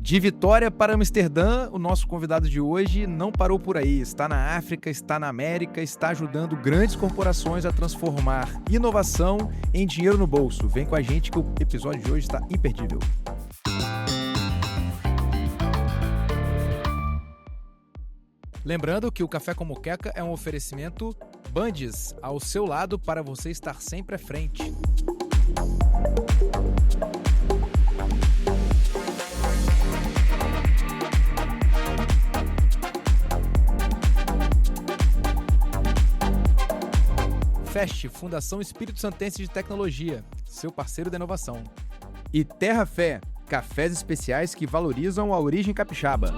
De Vitória para Amsterdã, o nosso convidado de hoje não parou por aí. Está na África, está na América, está ajudando grandes corporações a transformar inovação em dinheiro no bolso. Vem com a gente que o episódio de hoje está imperdível. Lembrando que o Café com Moqueca é um oferecimento Bandes, ao seu lado para você estar sempre à frente. FEST, Fundação Espírito Santense de Tecnologia, seu parceiro da inovação. E Terra Fé, cafés especiais que valorizam a origem capixaba.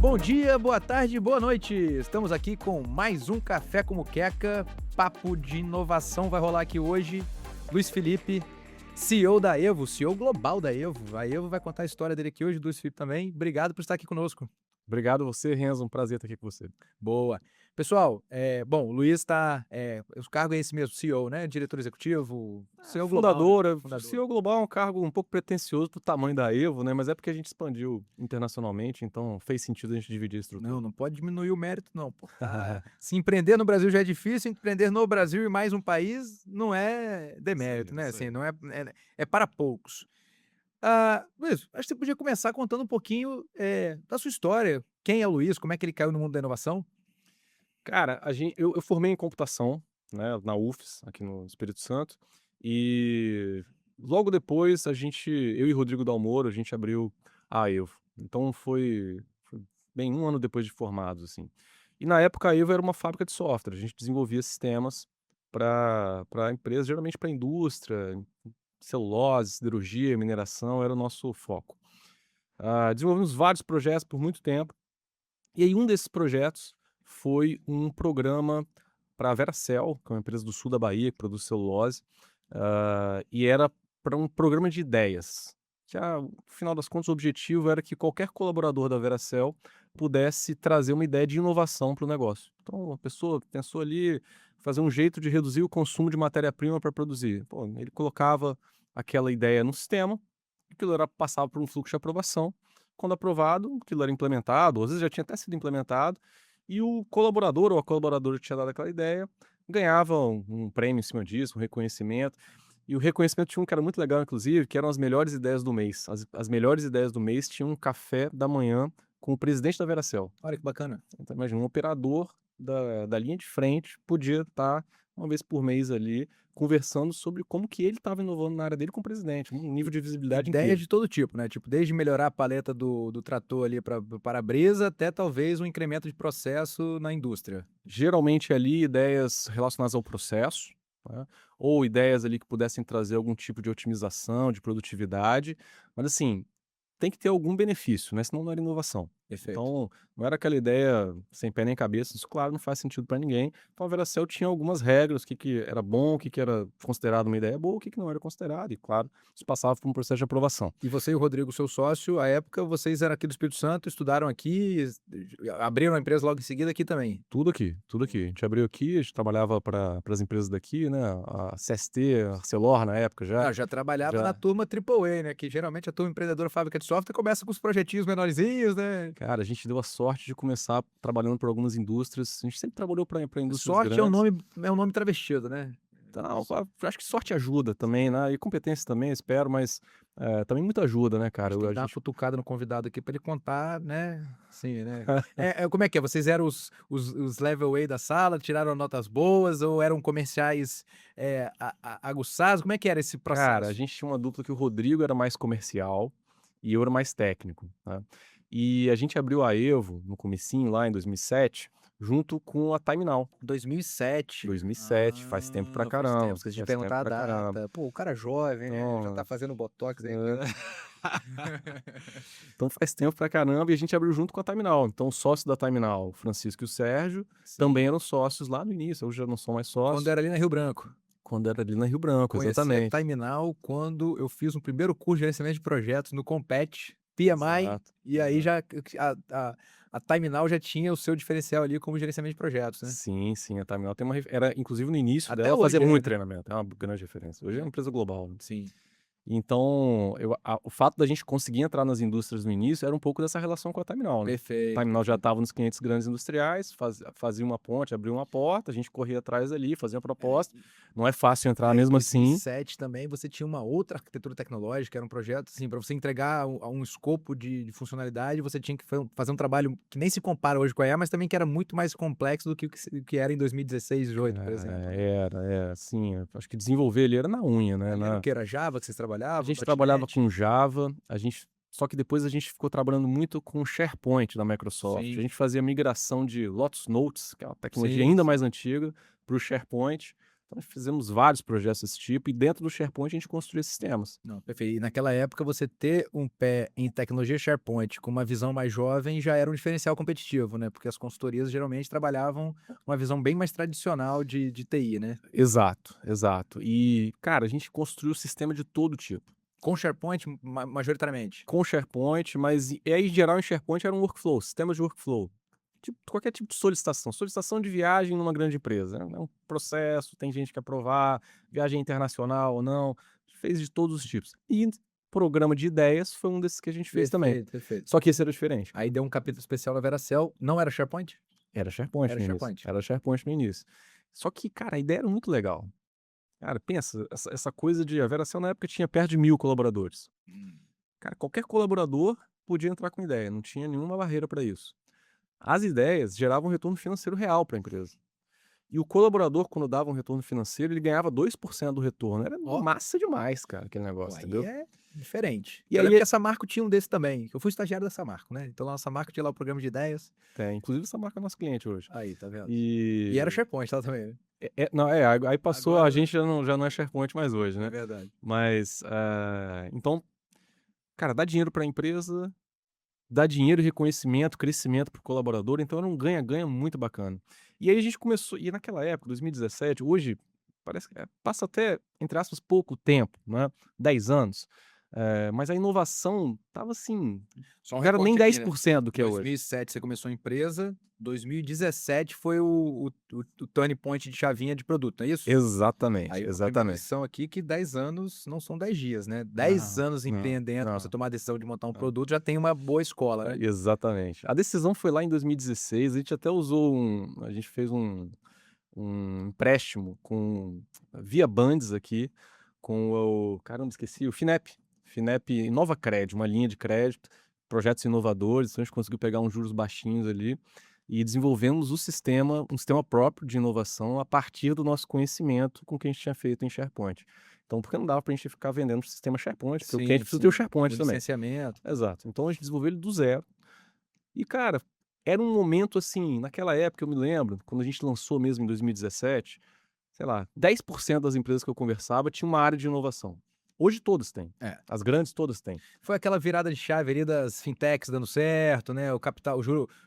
Bom dia, boa tarde, boa noite. Estamos aqui com mais um Café com Moqueca. Papo de inovação vai rolar aqui hoje. Luiz Felipe, CEO da Evo, CEO global da Evo. A Evo vai contar a história dele aqui hoje, Luiz Felipe também. Obrigado por estar aqui conosco. Obrigado a você, Renzo. Um prazer estar aqui com você. Boa. Pessoal, o Luiz está... o cargo é esse mesmo, CEO, né? Diretor executivo, CEO global. Fundador. CEO global é um cargo um pouco pretensioso pro tamanho da Evo, né? Mas é porque a gente expandiu internacionalmente, então fez sentido a gente dividir a estrutura. Não pode diminuir o mérito, não. Pô. Se empreender no Brasil já é difícil, empreender no Brasil e mais um país não é demérito, né? Assim, não é para poucos. Luiz, acho que você podia começar contando um pouquinho da sua história. Quem é o Luiz? Como é que ele caiu no mundo da inovação? Cara, eu formei em computação, né, na UFES, aqui no Espírito Santo, e logo depois eu e Rodrigo Dalmoro, a gente abriu a Evo. Então foi bem um ano depois de formados, assim. E na época a Evo era uma fábrica de software, a gente desenvolvia sistemas para empresas, geralmente para indústria, celulose, siderurgia, mineração, era o nosso foco. Desenvolvemos vários projetos por muito tempo, e aí um desses projetos foi um programa para a Veracel, que é uma empresa do sul da Bahia que produz celulose, e era para um programa de ideias. Que, no final das contas, o objetivo era que qualquer colaborador da Veracel pudesse trazer uma ideia de inovação para o negócio. Então, a pessoa pensou ali fazer um jeito de reduzir o consumo de matéria-prima para produzir. Pô, ele colocava aquela ideia no sistema, aquilo passava por um fluxo de aprovação. Quando aprovado, aquilo era implementado, ou às vezes já tinha até sido implementado, e o colaborador ou a colaboradora que tinha dado aquela ideia ganhava um prêmio em cima disso, um reconhecimento. E o reconhecimento tinha um que era muito legal, inclusive, que eram as melhores ideias do mês. As melhores ideias do mês tinham um café da manhã com o presidente da Veracel. Olha que bacana. Então, imagina, um operador da linha de frente podia estar uma vez por mês ali conversando sobre como que ele estava inovando na área dele com o presidente, um nível de visibilidade Ideias incrível. de todo tipo, né? Tipo, desde melhorar a paleta do trator ali para o para-brisa até talvez um incremento de processo na indústria. Geralmente ali ideias relacionadas ao processo, né? Ou ideias ali que pudessem trazer algum tipo de otimização, de produtividade, mas assim, tem que ter algum benefício, né? Senão não era inovação. Perfeito. Então, não era aquela ideia sem pé nem cabeça, isso claro não faz sentido para ninguém. Então a Veracel tinha algumas regras, o que era bom, o que era considerado uma ideia boa, o que não era considerado, e claro, isso passava por um processo de aprovação. E você e o Rodrigo, seu sócio, à época vocês eram aqui do Espírito Santo, estudaram aqui, abriram a empresa logo em seguida aqui também. Tudo aqui, tudo aqui. A gente abriu aqui, a gente trabalhava para as empresas daqui, né? A CST, a Arcelor na época já. Já trabalhava na turma AAA, né? Que geralmente a turma empreendedora fábrica de software começa com os projetinhos menorzinhos, né? Cara, a gente deu a sorte de começar trabalhando por algumas indústrias. A gente sempre trabalhou para indústrias Sorte grandes. é um nome travestido, né? Então, acho que sorte ajuda também, né? E competência também, espero, mas também muita ajuda, né, cara? Tem que dar uma cutucada no convidado aqui para ele contar, né? Sim, né? Como é que é? Vocês eram os level A da sala, tiraram notas boas ou eram comerciais aguçados? Como é que era esse processo? Cara, a gente tinha uma dupla que o Rodrigo era mais comercial e eu era mais técnico, né? E a gente abriu a Evo no comecinho, lá em 2007, junto com a Time Now. 2007. 2007, faz tempo pra caramba. Faz tempo, esqueci de perguntar a data. Pô, o cara é jovem, né? Já Então, tá fazendo botox aí. Então faz tempo pra caramba e a gente abriu junto com a Time Now. Então, os sócios da Time Now, o Francisco e o Sérgio, também eram sócios lá no início. Hoje já não são mais sócios. Quando era ali na Rio Branco. Quando era ali na Rio Branco, exatamente. Conheci a Time Now quando eu fiz um primeiro curso de gerenciamento de projetos no Compete, PMI, Exato, e aí exato. a TimeNow já tinha o seu diferencial ali como gerenciamento de projetos, né? Sim, sim, a Terminal tem uma era inclusive no início Até dela fazia hoje é, muito né? treinamento, é uma grande referência. Hoje é uma empresa global, né. Sim. Então, o fato da gente conseguir entrar nas indústrias no início era um pouco dessa relação com a Terminal, né. Perfeito, Terminal já perfeito. estava nos clientes grandes industriais, fazia uma ponte, abria uma porta, a gente corria atrás ali, fazia uma proposta. Não é fácil E entrar aí, em mesmo assim. 2007 também, você tinha uma outra arquitetura tecnológica, era um projeto, assim, para você entregar um escopo de funcionalidade, você tinha que fazer um trabalho que nem se compara hoje com a IA, mas também que era muito mais complexo do que o que era em 2016, 2018, por exemplo, né? Assim, eu acho que desenvolver ele era na unha, né, Ali era o que? Era Java que vocês a trabalhavam, gente trabalhava .NET? com Java, só que depois a gente ficou trabalhando muito com o SharePoint da Microsoft. A Sim, gente fazia migração de Lotus Notes, que é uma tecnologia sim, ainda sim. mais antiga, para o SharePoint. Então nós fizemos vários projetos desse tipo e dentro do SharePoint a gente construía sistemas. Não, perfeito. E naquela época, você ter um pé em tecnologia SharePoint com uma visão mais jovem já era um diferencial competitivo, né? Porque as consultorias geralmente trabalhavam uma visão bem mais tradicional de TI, né? Exato, exato. E, cara, a gente construiu sistema de todo tipo. Com SharePoint, majoritariamente. Com SharePoint, mas e aí, em geral, em SharePoint era um workflow, sistemas de workflow. Qualquer tipo de solicitação. Solicitação de viagem numa grande empresa. É um processo, tem gente que aprovar, viagem internacional ou não. Fez de todos os tipos. E programa de ideias foi um desses que a gente fez também. Perfeito, perfeito. Só que esse era diferente. Aí deu um capítulo especial na Veracel. Não era SharePoint? Era SharePoint Era no início. SharePoint. Era SharePoint no início. Só que, cara, a ideia era muito legal. Cara, pensa, essa coisa de a Veracel na época tinha perto de 1000 colaboradores. Hum. Cara, qualquer colaborador podia entrar com ideia, não tinha nenhuma barreira para isso. As ideias geravam um retorno financeiro real para a empresa. E o colaborador, quando dava um retorno financeiro, ele ganhava 2% do retorno. Era Ó, massa demais, cara, aquele pô, negócio, aí entendeu? é diferente. E Eu lembro que aí, a Samarco tinha um desse também. Eu fui estagiário da Samarco, né? Então lá na Samarco tinha lá o programa de ideias. inclusive essa marca é nosso cliente hoje. Aí, tá vendo? E era E SharePoint lá também, né? não, aí passou, a Agora, gente já não é SharePoint mais hoje, é né? verdade. Mas, então, cara, dá dinheiro para a empresa, dá dinheiro e reconhecimento, crescimento para o colaborador, então era um ganha-ganha muito bacana. E aí a gente começou, e naquela época, 2017, hoje parece que passa até, entre aspas, pouco tempo, né? 10 anos. Mas a inovação tava assim, Só um não era nem recorte aqui, né? 10% do que é hoje. 2007 você começou a empresa, 2017 foi o turning point de chavinha de produto, não é isso? Exatamente, Aí eu tenho uma exatamente. lição aqui que 10 anos não são 10 dias, né? 10 Não, anos não, empreendendo, pra você não, tomar a decisão de montar um não. produto, já tem uma boa escola, né? Exatamente. A decisão foi lá em 2016, a gente até usou a gente fez um empréstimo via Bandes aqui, com caramba, esqueci, o Finep InovaCred, uma linha de crédito, projetos inovadores, então a gente conseguiu pegar uns juros baixinhos ali e desenvolvemos um sistema próprio de inovação a partir do nosso conhecimento com o que a gente tinha feito em SharePoint. Então, porque não dava para a gente ficar vendendo o sistema SharePoint, porque o Sim, cliente precisa ter o sim. O SharePoint também. licenciamento. Exato. Então a gente desenvolveu ele do zero. E, cara, era um momento assim, naquela época eu me lembro, quando a gente lançou mesmo em 2017, sei lá, 10% das empresas que eu conversava tinha uma área de inovação. Hoje todas têm. É. As grandes todas têm. Foi aquela virada de chave ali das fintechs dando certo, né? O capital, o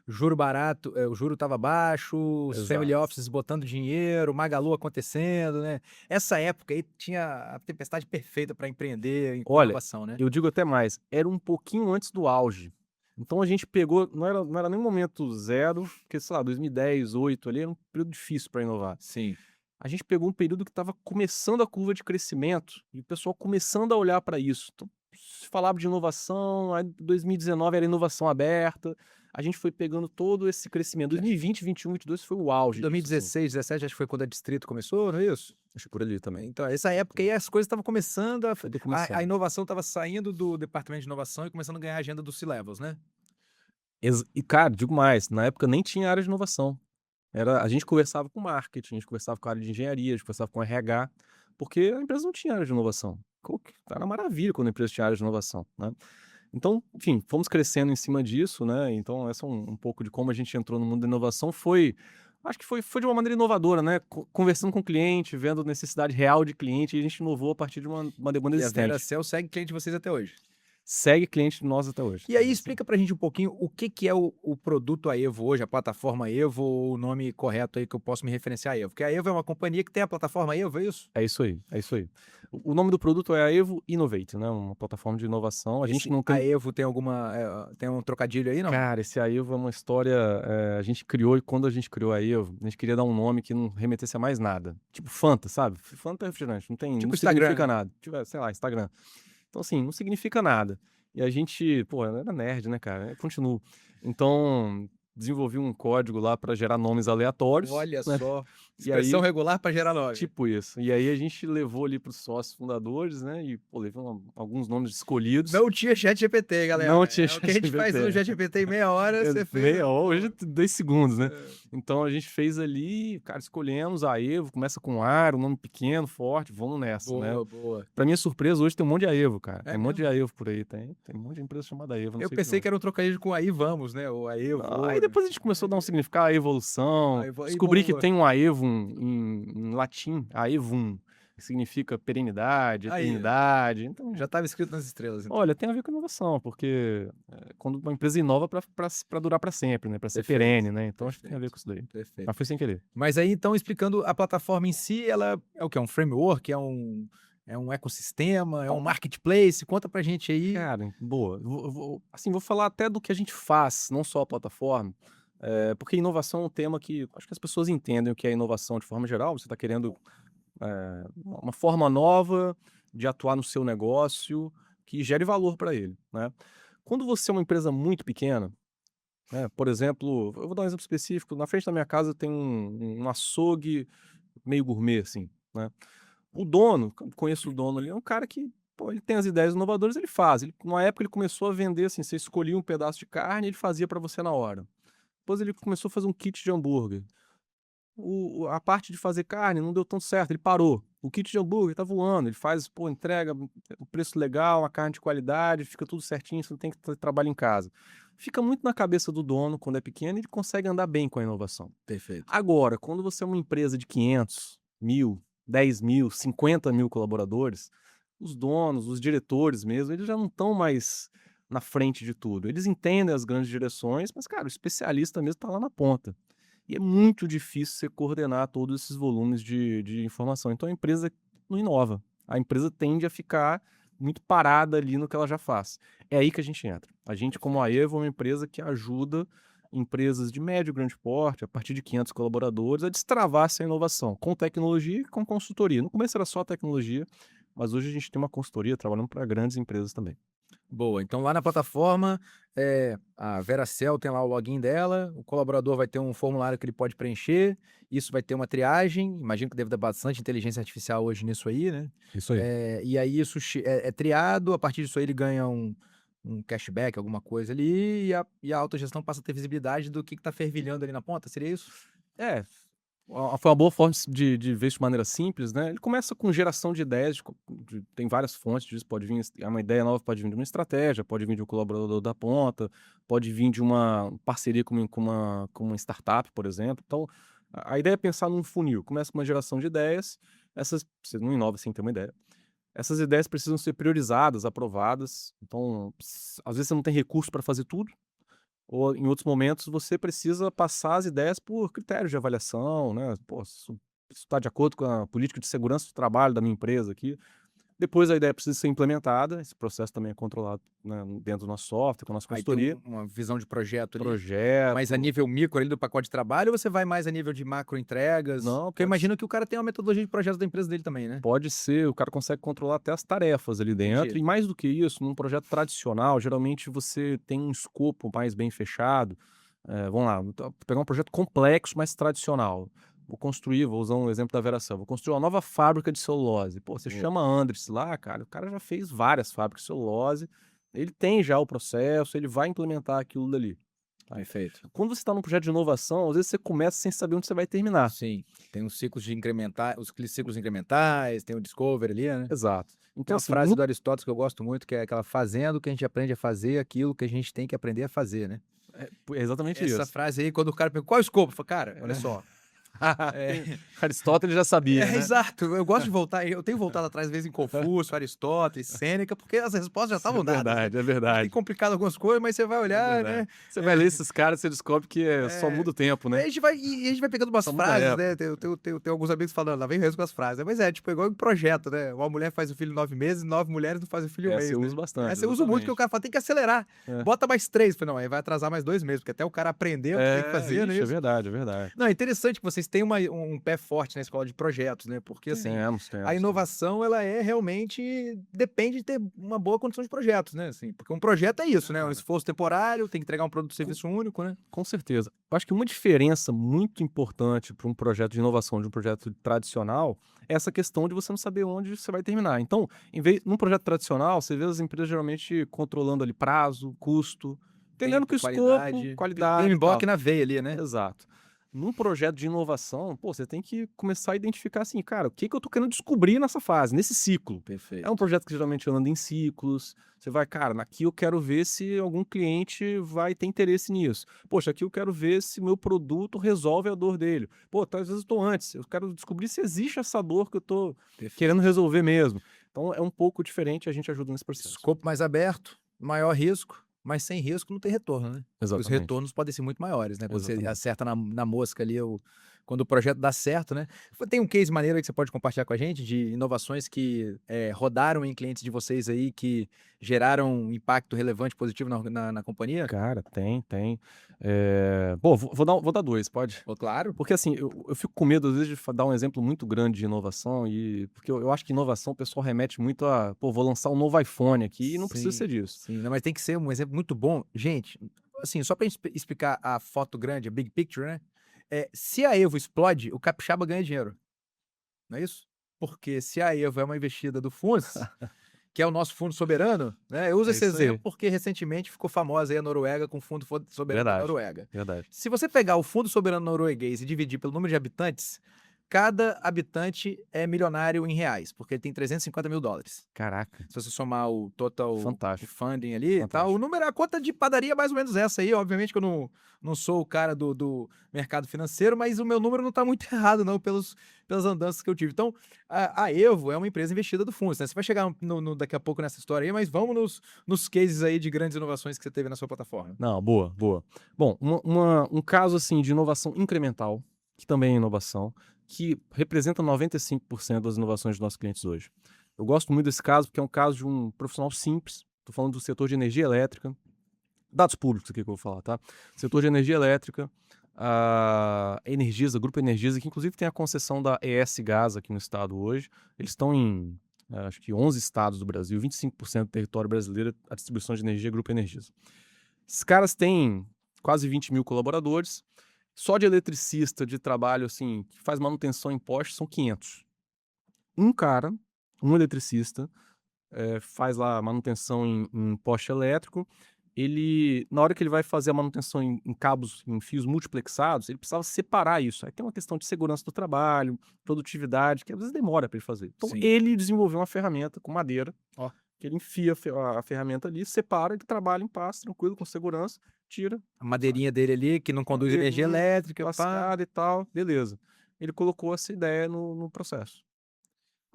juro barato, o juro estava baixo, os family Exato. offices botando dinheiro, o Magalu acontecendo, né? Essa época aí tinha a tempestade perfeita para empreender em Olha, inovação, né? eu digo até mais, era um pouquinho antes do auge. Então a gente pegou, não era nem momento zero, porque, sei lá, 2010, 2008 ali era um período difícil para inovar. Sim. A gente pegou um período que estava começando a curva de crescimento e o pessoal começando a olhar para isso. Então, se falava de inovação, aí 2019 era inovação aberta. A gente foi pegando todo esse crescimento. 2020, 21, 22 foi o auge disso, assim. 2016, 17, acho que foi quando a Distrito começou, não é isso? Acho que por ali também. Então, essa época aí as coisas estavam começando, Tudo a começando. inovação estava saindo do departamento de inovação e começando a ganhar a agenda dos C-Levels, né? E, cara, digo mais, na época nem tinha área de inovação. A gente conversava com marketing, a gente conversava com a área de engenharia, a gente conversava com RH, porque a empresa não tinha área de inovação. Era uma maravilha quando a empresa tinha área de inovação, né? Então, enfim, fomos crescendo em cima disso, né? Então, essa é um pouco de como a gente entrou no mundo da inovação. Acho que foi de uma maneira inovadora, né? Conversando com o cliente, vendo a necessidade real de cliente, e a gente inovou a partir de uma demanda E a existente. Veracel segue cliente de vocês até hoje. Segue cliente de nós até hoje. E aí explica pra gente um pouquinho o que que é o produto a Evo hoje, a plataforma Evo, ou o nome correto aí que eu posso me referenciar a Evo. Porque a Evo é uma companhia que tem a plataforma Evo, é isso? É isso aí, é isso aí. O nome do produto é a Evo Innovate, né? Uma plataforma de inovação. A gente não A tem. Evo tem tem um trocadilho aí, não? Cara, esse a Evo é uma história. A gente criou, e quando a gente criou a Evo, a gente queria dar um nome que não remetesse a mais nada. Tipo Fanta, sabe? Fanta é refrigerante, Tipo não Instagram, significa né? nada. Tipo, sei lá, Instagram. Então, assim, não significa nada. E a gente, pô, era nerd, né, cara? Eu continuo. Então, desenvolvi um código lá para gerar nomes aleatórios, Olha né? só, E expressão aí, regular para gerar nome. tipo isso. E aí a gente levou ali para os sócios fundadores, né? E, pô, levou alguns nomes escolhidos. Não tinha chat GPT, galera. Não tinha É o que a gente faz no ChatGPT. chat GPT em meia hora, você fez. Meia hora, hoje Pô, 2 segundos, né? é, Então a gente fez ali, cara, escolhemos a Evo, começa com AR, um nome pequeno, forte, vamos nessa, né? boa, boa. Pra minha surpresa, hoje tem um monte de Aevo, cara. É Tem um monte de mesmo? Aevo por aí, tem um monte de empresa chamada Aevo, não Eu sei o que pensei mais. que era um trocadilho com aí vamos, né? O aí eu Não, vou. aí depois a gente começou a dar um significado, a evolução, Aí descobri que boa. tem um Aevum em latim, Aevum, que significa perenidade, Aí, eternidade, então... já estava escrito nas estrelas, então. Olha, tem a ver com inovação, porque quando uma empresa inova para durar para sempre, né? Para ser Perfeito, perene, né? Então acho que tem a ver perfeito, com isso daí. perfeito. Mas foi sem querer. Mas aí, então, explicando a plataforma em si, ela é o quê? É um framework? É um ecossistema? É um marketplace? Conta pra gente aí. Cara, boa. Assim, vou falar até do que a gente faz, não só a plataforma, porque inovação é um tema que acho que as pessoas entendem o que é inovação de forma geral. Você está querendo uma forma nova de atuar no seu negócio que gere valor para ele, né? Quando você é uma empresa muito pequena, né, por exemplo, eu vou dar um exemplo específico. Na frente da minha casa tem um açougue meio gourmet, assim, né? O dono, conheço o dono ali, é um cara que, pô, ele tem as ideias inovadoras, ele faz. Numa época ele começou a vender, assim, você escolhia um pedaço de carne e ele fazia para você na hora. Depois ele começou a fazer um kit de hambúrguer. A parte de fazer carne não deu tão certo, ele parou. O kit de hambúrguer tá voando, ele faz, pô, entrega, o preço legal, uma carne de qualidade, fica tudo certinho, você não tem que ter trabalho em casa. Fica muito na cabeça do dono quando é pequeno e ele consegue andar bem com a inovação. Perfeito. Agora, quando você é uma empresa de 500, 1000, 10.000, 50.000 colaboradores, os donos, os diretores mesmo, eles já não estão mais na frente de tudo. Eles entendem as grandes direções, mas, cara, o especialista mesmo está lá na ponta. E é muito difícil você coordenar todos esses volumes de informação. Então a empresa não inova. A empresa tende a ficar muito parada ali no que ela já faz. É aí que a gente entra. A gente, como a Evo, é uma empresa que ajuda empresas de médio e grande porte, a partir de 500 colaboradores, a destravar essa inovação com tecnologia e com consultoria. No começo era só tecnologia, mas hoje a gente tem uma consultoria trabalhando para grandes empresas também. Boa. Então, lá na plataforma, a Veracel tem lá o login dela, o colaborador vai ter um formulário que ele pode preencher, isso vai ter uma triagem, imagino que deve ter bastante inteligência artificial hoje nisso aí, né? Isso aí. E aí isso é triado, a partir disso aí ele ganha um cashback, alguma coisa ali, e a autogestão passa a ter visibilidade do que está fervilhando ali na ponta, seria isso? Foi uma boa forma de ver isso de maneira simples, né? Ele começa com geração de ideias, tem várias fontes disso, pode vir, uma ideia nova pode vir de uma estratégia, pode vir de um colaborador da ponta, pode vir de uma parceria com uma startup, por exemplo. Então, a ideia é pensar num funil. Começa com uma geração de ideias, você não inova sem ter uma ideia. Essas ideias precisam ser priorizadas, aprovadas. Então, às vezes você não tem recurso para fazer tudo, ou em outros momentos você precisa passar as ideias por critérios de avaliação, né? Pô, isso está de acordo com a política de segurança do trabalho da minha empresa aqui. Depois a ideia precisa ser implementada, esse processo também é controlado, né, dentro do nosso software, com a nossa Aí tem consultoria. uma visão de projeto ali. Projeto. Mais a nível micro ali do pacote de trabalho, ou você vai mais a nível de macro entregas? Não, Porque eu pode imagino que o cara tem uma metodologia de projeto da empresa dele também, né? Pode ser, o cara consegue controlar até as tarefas ali dentro. Entendi. E mais do que isso, num projeto tradicional, geralmente você tem um escopo mais bem fechado. Vamos lá, vou pegar um projeto complexo, mas tradicional. Vou usar um exemplo da Veracel, vou construir uma nova fábrica de celulose. Pô, você chama Andres lá, cara, o cara já fez várias fábricas de celulose, ele tem já o processo, ele vai implementar aquilo dali. Perfeito. Quando você está num projeto de inovação, às vezes você começa sem saber onde você vai terminar. Sim. Tem os ciclos incrementais, tem o discovery ali, né? Exato. Tem Então, uma assim, frase do Aristóteles que eu gosto muito, que é aquela fazendo que a gente aprende a fazer aquilo que a gente tem que aprender a fazer, né? é exatamente Essa isso. frase aí, quando o cara pergunta, qual é o escopo? Eu falo, cara, olha só, Aristóteles já sabia, né? Exato. Eu gosto de voltar, eu tenho voltado atrás, às vezes, em Confúcio, Aristóteles, Sêneca, porque as respostas já Isso é estavam dadas, né? verdade, é A gente tem verdade. complicado algumas coisas, mas você vai É olhar, verdade. né? Você vai ler esses caras, você descobre que só muda o tempo, A né? gente vai, e a gente vai pegando umas Só muda a frases, época. né? Tem alguns amigos falando, lá vem mesmo com as frases, né? Mas tipo, igual em projeto, né? Uma mulher faz o filho em 9 meses, 9 mulheres não fazem o filho em um Essa mês, eu né? uso bastante, Essa eu uso muito, que o exatamente. cara fala, tem que acelerar. É. Bota mais 3. Falei, não, aí vai atrasar mais 2 meses, porque até o cara aprender o que tem que fazer, não é Ixi, é isso? verdade, é verdade. Não, é interessante que vocês têm um pé forte na escola de projetos, né? Porque, assim, Temos, a temos. inovação, ela é realmente, depende de ter uma boa condição de projetos, né? Assim, porque um projeto é isso, né? Um Cara, esforço temporário, tem que entregar um produto com, serviço único, né? com certeza. Eu acho que uma diferença muito importante para um projeto de inovação de um projeto tradicional é essa questão de você não saber onde você vai terminar. Então, num projeto tradicional, você vê as empresas geralmente controlando ali prazo, custo, entendendo que Tempo, o escopo, qualidade. qualidade e PMBOK tal. na veia ali, né? Exato. Num projeto de inovação, pô, você tem que começar a identificar assim, cara, o que que eu tô querendo descobrir nessa fase, nesse ciclo. É um Perfeito. projeto que geralmente anda em ciclos. Você vai, cara, aqui eu quero ver se algum cliente vai ter interesse nisso. Poxa, aqui eu quero ver se meu produto resolve a dor dele. Pô, tá, às vezes eu tô antes. Eu quero descobrir se existe essa dor que eu tô querendo Perfeito. resolver mesmo. Então é um pouco diferente, a gente ajuda nesse processo. Escopo mais aberto, maior risco, mas sem risco não tem retorno, né? Os Exatamente. retornos podem ser muito maiores, né? Quando você Exatamente. acerta na mosca ali, quando o projeto dá certo, né? Tem um case maneiro aí que você pode compartilhar com a gente de inovações que rodaram em clientes de vocês aí, que geraram um impacto relevante, positivo na companhia? Cara, tem. Pô, vou dar 2, pode? Pô, claro. Porque assim, eu fico com medo às vezes de dar um exemplo muito grande de inovação porque eu acho que inovação o pessoal remete muito a, pô, vou lançar um novo iPhone aqui e não precisa ser Sim, disso. sim. Não, mas tem que ser um exemplo muito bom. Gente, assim, só pra gente explicar a foto grande, a big picture, né? Se a Evo explode, o capixaba ganha dinheiro, não é isso? Porque se a Evo é uma investida do Funds, que é o nosso fundo soberano, né? Eu uso É esse isso exemplo aí. porque recentemente ficou famosa aí a Noruega com o fundo soberano da Verdade, Noruega. verdade. Se você pegar o fundo soberano norueguês e dividir pelo número de habitantes, cada habitante é milionário em reais, porque ele tem $350.000. Caraca, Se você somar o total fantástico, funding ali, tá, o fantástico. número, a conta de padaria é mais ou menos essa aí. Obviamente que eu não sou o cara do mercado financeiro, mas o meu número não tá muito errado, não, pelas andanças que eu tive. Então, a Evo é uma empresa investida do fundo, né? Você vai chegar daqui a pouco nessa história aí, mas vamos nos cases aí de grandes inovações que você teve na sua plataforma. Não, boa, boa. Bom, um caso assim de inovação incremental, que também é inovação, que representa 95% das inovações dos nossos clientes hoje. Eu gosto muito desse caso porque é um caso de um profissional simples. Estou falando do setor de energia elétrica. Dados públicos aqui que eu vou falar, tá? Setor de energia elétrica, a Energisa, Grupo Energisa, que inclusive tem a concessão da ES Gás aqui no estado hoje. Eles estão em, acho que 11 estados do Brasil, 25% do território brasileiro, a distribuição de energia Grupo Energisa. Esses caras têm quase 20 mil colaboradores. Só de eletricista de trabalho, assim, que faz manutenção em poste, são 500. Um cara, um eletricista, faz lá a manutenção em poste elétrico. Ele, na hora que ele vai fazer a manutenção em cabos, em fios multiplexados, ele precisava separar isso. Aí tem uma questão de segurança do trabalho, produtividade, que às vezes demora para ele fazer. Então Sim. ele desenvolveu uma ferramenta com madeira, Ó. que ele enfia a ferramenta ali, separa, ele trabalha em paz, tranquilo, com segurança, tira, A madeirinha dele ali, que não conduz energia madeirinha, elétrica, pá. lascada e tal, beleza. Ele colocou essa ideia no processo.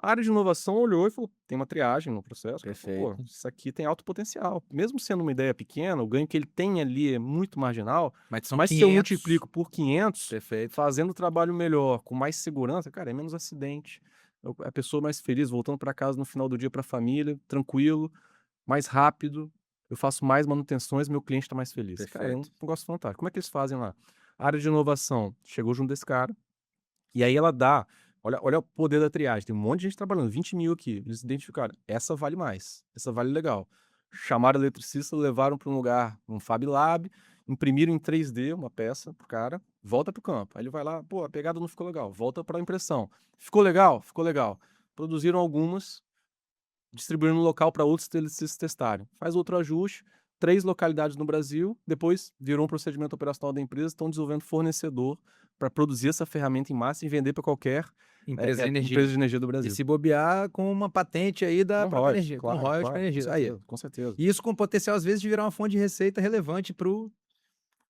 A área de inovação olhou e falou: tem uma triagem no processo. Ela falou, pô, Perfeito. isso aqui tem alto potencial. Mesmo sendo uma ideia pequena, o ganho que ele tem ali é muito marginal, Mas são mas se eu 500. multiplico por 500, Perfeito. fazendo o trabalho melhor, com mais segurança, cara, é menos acidente. A pessoa mais feliz, voltando para casa no final do dia para a família, tranquilo, mais rápido. Eu faço mais manutenções, meu cliente está mais feliz. Cara, é um Perfeito. negócio fantástico. Como é que eles fazem lá? A área de inovação chegou junto desse cara, e aí ela dá. Olha o poder da triagem. Tem um monte de gente trabalhando, 20 mil aqui. Eles identificaram, essa vale mais, essa vale legal. Chamaram o eletricista, levaram para um lugar, um Fab Lab, imprimiram em 3D uma peça pro cara, volta pro campo. Aí ele vai lá, pô, a pegada não ficou legal, volta para a impressão. Ficou legal? Ficou legal. Produziram algumas, distribuíram no local para outros eletricistas testarem. Faz outro ajuste, 3 localidades no Brasil, depois virou um procedimento operacional da empresa, estão desenvolvendo fornecedor para produzir essa ferramenta em massa e vender para qualquer Empresa de energia. empresa de energia do E Brasil. se bobear com uma patente aí da Com própria royalties, energia, com claro, royalties claro, para com energia. Aí. certeza, com certeza. E isso com potencial, às vezes, de virar uma fonte de receita relevante para a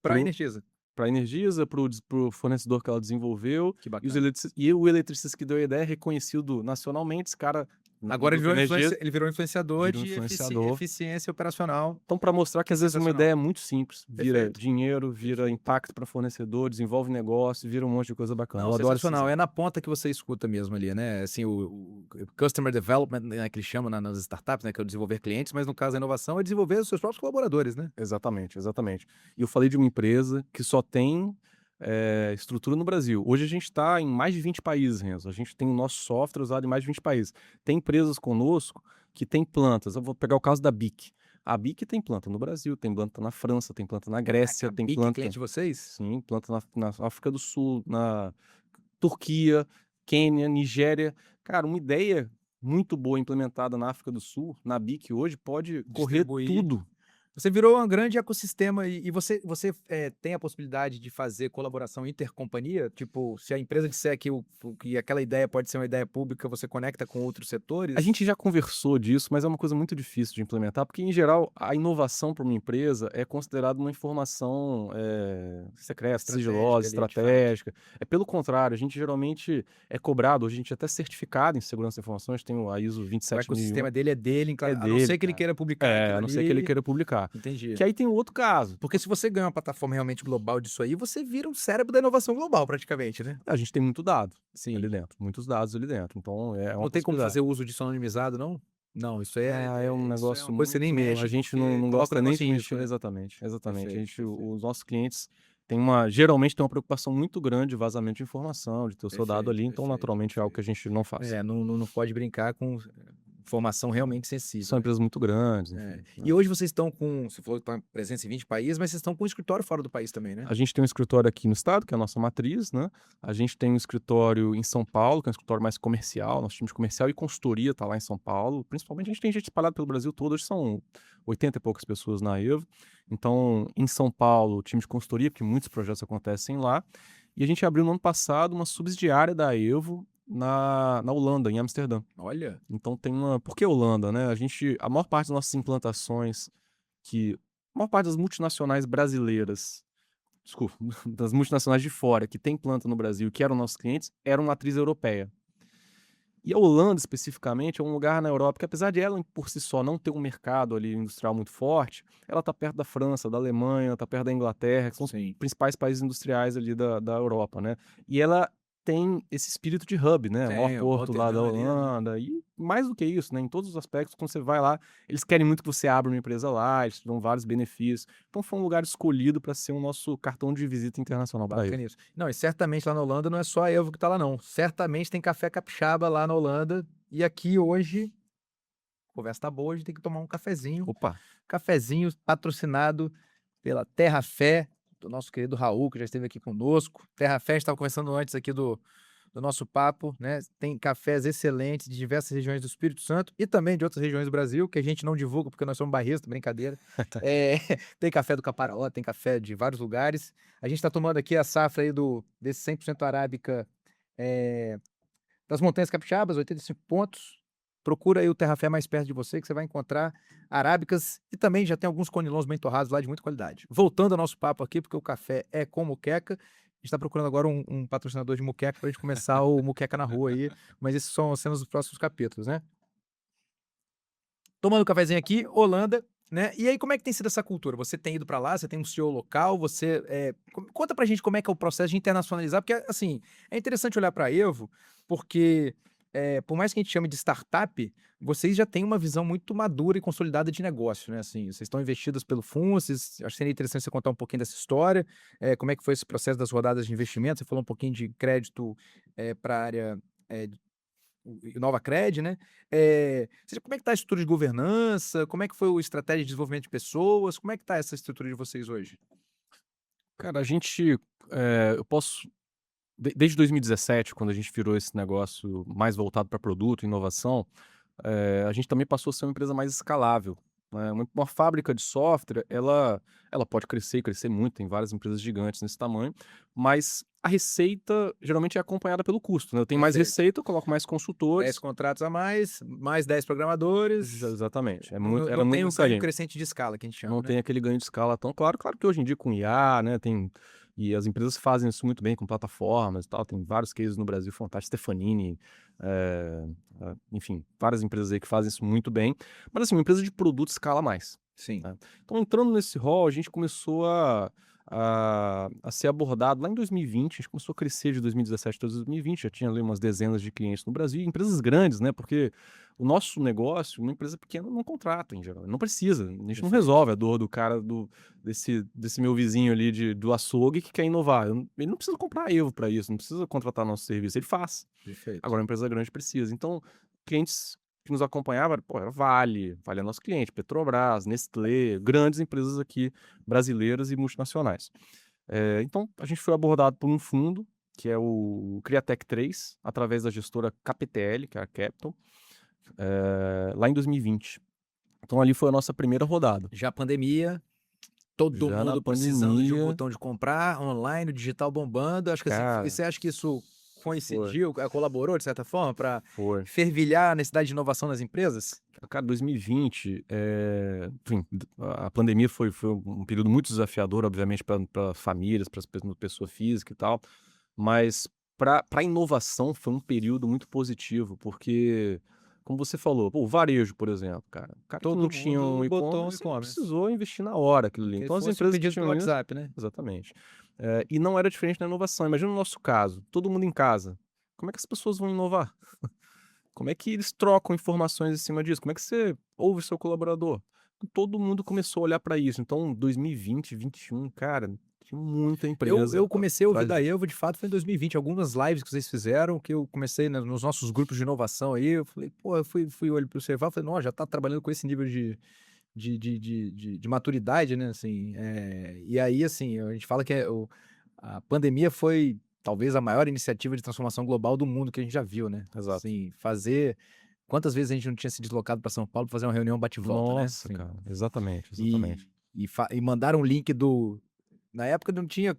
Pro Energisa. para a Energisa, para o fornecedor que ela desenvolveu, Que e, bacana. e o eletricista que deu a ideia é reconhecido nacionalmente, esse cara Agora do Energisa ele virou influenciador vira um de influenciador. eficiência operacional. Então, para mostrar que Que às vezes uma sensacional. ideia é muito simples, vira Perfeito. dinheiro, vira impacto para fornecedor, desenvolve negócio, vira um monte de coisa bacana. Não, Eu adoro esse sensacional. exemplo. É na ponta que você escuta mesmo ali, né? Assim, o customer development, né, que eles chamam nas startups, né? Que é o desenvolver clientes, mas no caso a inovação é desenvolver os seus próprios colaboradores, né? Exatamente, exatamente. E eu falei de uma empresa que só tem estrutura no Brasil. Hoje a gente está em mais de 20 países, Renzo. A gente tem o nosso software usado em mais de 20 países. Tem empresas conosco que têm plantas. Eu vou pegar o caso da BIC. A BIC tem planta no Brasil, tem planta na França, tem planta na Grécia, tem BIC, planta... cliente de vocês? Sim, planta na África do Sul, na Turquia, Quênia, Nigéria. Cara, uma ideia muito boa implementada na África do Sul, na BIC hoje, pode correr Distribuir. tudo. Você virou um grande ecossistema e você tem a possibilidade de fazer colaboração intercompanhia? Tipo, se a empresa disser que aquela ideia pode ser uma ideia pública, você conecta com outros setores? A gente já conversou disso, mas é uma coisa muito difícil de implementar, porque, em geral, a inovação para uma empresa é considerada uma informação secreta, sigilosa, ali, de fato. estratégica. É pelo contrário, a gente geralmente é cobrado, hoje a gente é até certificado em segurança da informação, a gente tem a ISO O 27001. ecossistema dele é dele, É a não dele, ser que ele cara. queira publicar aquilo A não ser que ele ali. queira publicar. Entendi. Que aí tem um outro caso. Porque se você ganha uma plataforma realmente global disso aí, você vira um cérebro da inovação global, praticamente, né? A gente tem muito dado Sim. ali dentro, muitos dados ali dentro. Então, é uma Não tem como possibilidade. fazer uso disso anonimizado, não? Não, isso é É um isso negócio é uma coisa que você nem muito... mexe, A gente porque não coloca o gosta nem negócio de em mexer. risco, né? Exatamente, exatamente. Perfeito. Os nossos clientes geralmente tem uma preocupação muito grande de vazamento de informação, de ter o seu dado ali, então naturalmente é algo que a gente não faz. Não pode brincar com informação realmente sensível, São né? empresas muito grandes, enfim, né? E hoje vocês estão você falou que estão presentes em 20 países, mas vocês estão com um escritório fora do país também, né? A gente tem um escritório aqui no estado, que é a nossa matriz, né? A gente tem um escritório em São Paulo, que é um escritório mais comercial, nosso time de comercial e consultoria está lá em São Paulo. Principalmente a gente tem gente espalhada pelo Brasil todo, hoje são 80 e poucas pessoas na Evo. Então, em São Paulo, o time de consultoria, porque muitos projetos acontecem lá. E a gente abriu no ano passado uma subsidiária da Evo na Holanda, em Amsterdã. Olha, Então tem uma... Por que Holanda, né? A maior parte das nossas implantações, a maior parte das multinacionais brasileiras, desculpa, das multinacionais de fora, que tem planta no Brasil, que eram nossos clientes, eram matriz europeia. E a Holanda, especificamente, é um lugar na Europa que, apesar de ela, por si só, não ter um mercado ali industrial muito forte, ela está perto da França, da Alemanha, está perto da Inglaterra, que são os principais países industriais ali da Europa, né? E ela tem esse espírito de hub, né? O maior porto lá da Holanda. E mais do que isso, né? Em todos os aspectos, quando você vai lá, eles querem muito que você abra uma empresa lá, eles te dão vários benefícios. Então foi um lugar escolhido para ser o nosso cartão de visita internacional para bacana isso. Não, e certamente lá na Holanda não é só a Evo que tá lá, não. Certamente tem café capixaba lá na Holanda. E aqui hoje, a conversa tá boa, a gente tem que tomar um cafezinho. Opa! Cafezinho patrocinado pela Terra Fé, do nosso querido Raul, que já esteve aqui conosco. Terra Fé, a gente estava conversando antes aqui do nosso papo, né? Tem cafés excelentes de diversas regiões do Espírito Santo e também de outras regiões do Brasil, que a gente não divulga porque nós somos barristas, brincadeira. Tem café do Caparaó, tem café de vários lugares. A gente está tomando aqui a safra aí desse 100% arábica das Montanhas Capixabas, 85 pontos. Procura aí o Terra Fé mais perto de você, que você vai encontrar arábicas e também já tem alguns conilons bem torrados lá de muita qualidade. Voltando ao nosso papo aqui, porque o café é com muqueca. A gente está procurando agora um patrocinador de muqueca para a gente começar o Muqueca na Rua aí, mas esses são cenas dos próximos capítulos, né? Tomando um cafezinho aqui, Holanda, né? E aí, como é que tem sido essa cultura? Você tem ido para lá, você tem um CEO local, conta pra gente como é que é o processo de internacionalizar, porque, assim, é interessante olhar para a Evo, porque... por mais que a gente chame de startup, vocês já têm uma visão muito madura e consolidada de negócio, né? Assim, vocês estão investidos pelo Funces, acho que seria interessante você contar um pouquinho dessa história, como é que foi esse processo das rodadas de investimento, você falou um pouquinho de crédito para a área Nova Cred, né? Como é que está a estrutura de governança, como é que foi a estratégia de desenvolvimento de pessoas, como é que está essa estrutura de vocês hoje? Cara, eu posso... Desde 2017, quando a gente virou esse negócio mais voltado para produto, inovação, a gente também passou a ser uma empresa mais escalável, né? Uma fábrica de software, ela pode crescer e crescer muito, tem várias empresas gigantes nesse tamanho, mas a receita geralmente é acompanhada pelo custo, né? Eu tenho mais receita, eu coloco mais 10 consultores. contratos a mais 10 programadores. Exatamente. Não tem um ganho crescente de escala, que a gente chama, Não né? tem aquele ganho de escala tão claro. Claro que hoje em dia com IA, né, tem E as empresas fazem isso muito bem com plataformas e tal. Tem vários cases no Brasil fantásticos, Stefanini, enfim, várias empresas aí que fazem isso muito bem. Mas assim, uma empresa de produto escala mais. Sim. Né? Então, entrando nesse rol, a gente começou a ser abordado lá em 2020, a gente começou a crescer de 2017 para 2020, já tinha ali umas dezenas de clientes no Brasil, e empresas grandes, né? Porque o nosso negócio, uma empresa pequena não contrata em geral, não precisa, a gente não Perfeito. resolve a dor do cara, desse meu vizinho ali do açougue que quer inovar. Ele não precisa comprar Evo para isso, não precisa contratar nosso serviço, ele faz. Perfeito. Agora, uma empresa grande precisa. Então, clientes que nos acompanhavam, pô, era Vale é nosso cliente, Petrobras, Nestlé, grandes empresas aqui brasileiras e multinacionais. Então, a gente foi abordado por um fundo, que é o Criatec 3, através da gestora KPTL, que é a Capital, lá em 2020. Então, ali foi a nossa primeira rodada. Já a pandemia, todo Já na mundo precisando de um pandemia, botão de comprar, online, o digital bombando. Acho que assim, cara, você acha que isso foi, coincidiu, colaborou de certa forma para foi. fervilhar a necessidade de inovação nas empresas? Cara, 2020, enfim, a pandemia foi um período muito desafiador, obviamente, para famílias, para pessoa física e tal, mas para inovação foi um período muito positivo, porque, como você falou, pô, o varejo, por exemplo, cara, o cara que não Todo tinha um mundo botou um e-commerce, ele e-commerce. precisou investir na hora aquilo ali. Que Então, as fosse um empresas que pedido pelo tinham isso, WhatsApp, né? exatamente. E não era diferente na inovação. Imagina o nosso caso, todo mundo em casa. Como é que as pessoas vão inovar? Como é que eles trocam informações em cima disso? Como é que você ouve o seu colaborador? Todo mundo começou a olhar para isso. Então, 2020, 2021, cara, tinha muita empresa Eu comecei a ouvir atrás da disso. Evo, de fato, foi em 2020. Algumas lives que vocês fizeram, que eu comecei nos nossos grupos de inovação aí, eu falei, pô, eu fui observar, falei, não, já tá trabalhando com esse nível de maturidade, né, assim, e aí, assim, a gente fala que a pandemia foi talvez a maior iniciativa de transformação global do mundo que a gente já viu, né, Exato. assim, quantas vezes a gente não tinha se deslocado para São Paulo para fazer uma reunião bate-volta, né, Nossa, assim, cara, exatamente, e, exatamente. e mandaram um link na época não tinha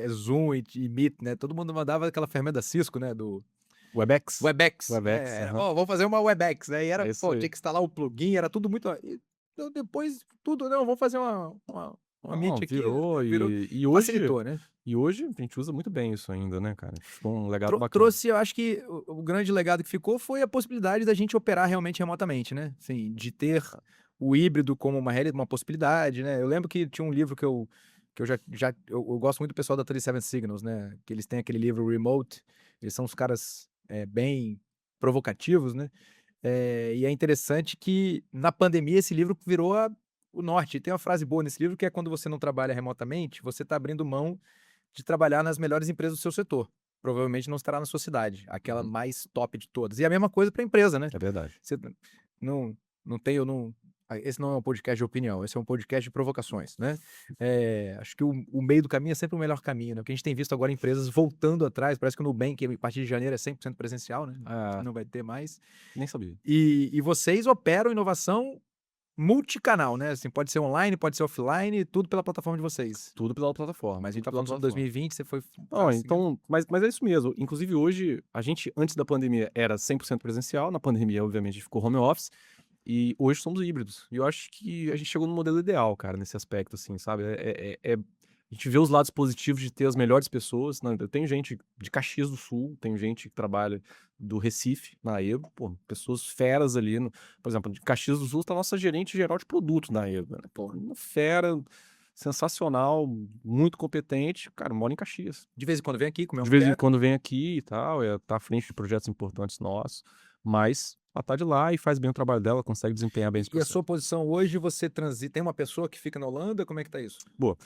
Zoom e Meet, né, todo mundo mandava aquela ferramenta Cisco, né, do Webex? Webex, Webex, aham. vamos fazer uma Webex, né? E era, É isso pô, aí. tinha que instalar o plugin, era tudo muito. Então, depois, tudo, não, vamos fazer uma Não, Meet aqui, virou virou, e hoje facilitou, né? a gente usa muito bem isso ainda, né, cara? Ficou um legado bacana. Trouxe, eu acho que o grande legado que ficou foi a possibilidade da gente operar realmente remotamente, né? Assim, de ter o híbrido como uma possibilidade, né? Eu lembro que tinha um livro que eu gosto muito do pessoal da 37 Signals, né? Que eles têm aquele livro Remote, eles são os caras bem provocativos, né? E é interessante que na pandemia esse livro virou o norte. E tem uma frase boa nesse livro que é quando você não trabalha remotamente, você está abrindo mão de trabalhar nas melhores empresas do seu setor. Provavelmente não estará na sua cidade, aquela Uhum. mais top de todas. E a mesma coisa para a empresa, né? É verdade. Você não, não tem, eu não. Esse não é um podcast de opinião, esse é um podcast de provocações, né? Acho que o meio do caminho é sempre o melhor caminho, né? O que a gente tem visto agora empresas voltando atrás, parece que o Nubank, a partir de janeiro, é 100% presencial, né? Não vai ter mais. Nem sabia. E vocês operam inovação multicanal, né? Assim, pode ser online, pode ser offline, tudo pela plataforma de vocês. Tudo pela plataforma, Mas a gente tudo tá pela falando sobre plataforma. 2020, você foi. Não, seguindo. então, mas é isso mesmo. Inclusive hoje, a gente, antes da pandemia, era 100% presencial. Na pandemia, obviamente, ficou home office. E hoje somos híbridos. E eu acho que a gente chegou no modelo ideal, cara, nesse aspecto, assim, sabe? A gente vê os lados positivos de ter as melhores pessoas. Né? Tem gente de Caxias do Sul, tem gente que trabalha do Recife, na Evo, pô, pessoas feras ali. Por exemplo, de Caxias do Sul está a nossa gerente geral de produtos na Evo. Né? Pô, uma fera, sensacional, muito competente. Cara, mora em Caxias. De vez em quando vem aqui comer um De vez em café. quando vem aqui e tal, tá à frente de projetos importantes nossos, mas ela tá de lá e faz bem o trabalho dela, consegue desempenhar bem esse E a processo. sua posição hoje, você transita. Tem uma pessoa que fica na Holanda? Como é que tá isso? Boa.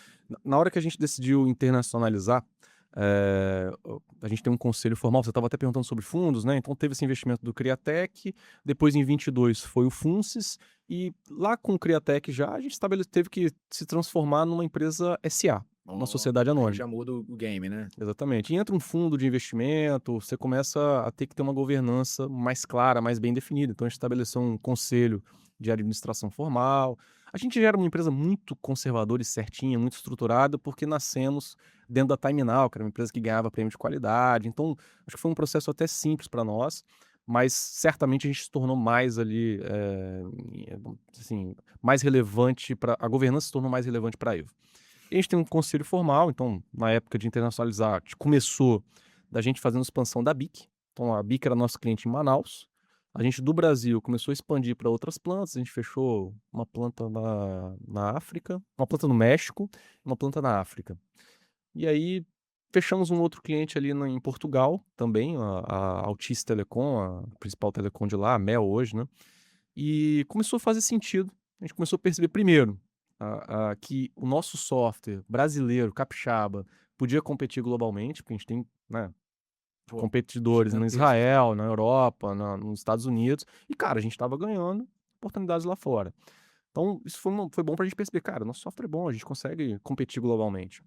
Na hora que a gente decidiu internacionalizar, a gente tem um conselho formal, você estava até perguntando sobre fundos, né? Então teve esse investimento do Criatec, depois em 22 foi o Funces, e lá com o Criatec já a gente teve que se transformar numa empresa SA, uma sociedade Aí anônima. já muda o game, né? Exatamente. E entra um fundo de investimento, você começa a ter que ter uma governança mais clara, mais bem definida. Então, a gente estabeleceu um conselho de administração formal. A gente já era uma empresa muito conservadora e certinha, muito estruturada, porque nascemos dentro da Time Now, que era uma empresa que ganhava prêmio de qualidade. Então, acho que foi um processo até simples para nós, mas certamente a gente se tornou mais ali, assim, mais relevante para a governança se tornou mais relevante para a Evo. E a gente tem um conselho formal, então, na época de internacionalizar, a gente começou da gente fazendo expansão da BIC. Então, a BIC era nosso cliente em Manaus. A gente, do Brasil, começou a expandir para outras plantas. A gente fechou uma planta na África, uma planta no México, uma planta na África. E aí, fechamos um outro cliente ali em Portugal também, a Altice Telecom, a principal telecom de lá, a Mel hoje, né? E começou a fazer sentido. A gente começou a perceber, primeiro, que o nosso software brasileiro, capixaba, podia competir globalmente, porque a gente tem, né, Pô, competidores no gigantesco. Israel, na Europa, nos Estados Unidos. E, cara, a gente estava ganhando oportunidades lá fora. Então, isso foi bom para a gente perceber, cara, nosso software é bom, a gente consegue competir globalmente.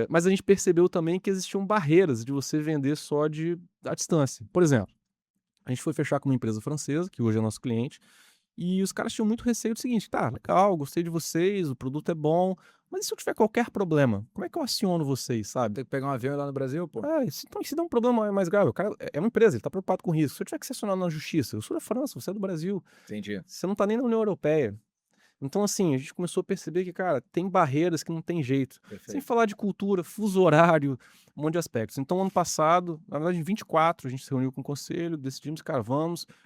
Mas a gente percebeu também que existiam barreiras de você vender só à distância. Por exemplo, a gente foi fechar com uma empresa francesa, que hoje é nosso cliente, e os caras tinham muito receio do seguinte: tá, legal, gostei de vocês, o produto é bom, mas e se eu tiver qualquer problema? Como é que eu aciono vocês, sabe? Tem que pegar um avião e ir lá no Brasil, pô. Então, e se der um problema mais grave, o cara é uma empresa, ele tá preocupado com o risco. Se eu tiver que ser acionado na justiça, eu sou da França, você é do Brasil, Entendi. você não tá nem na União Europeia. Então, assim, a gente começou a perceber que, cara, tem barreiras que não tem jeito. Sem Perfeito. falar de cultura, fuso horário, um monte de aspectos. Então, ano passado, na verdade, em 24, a gente se reuniu com o conselho, decidimos, cara,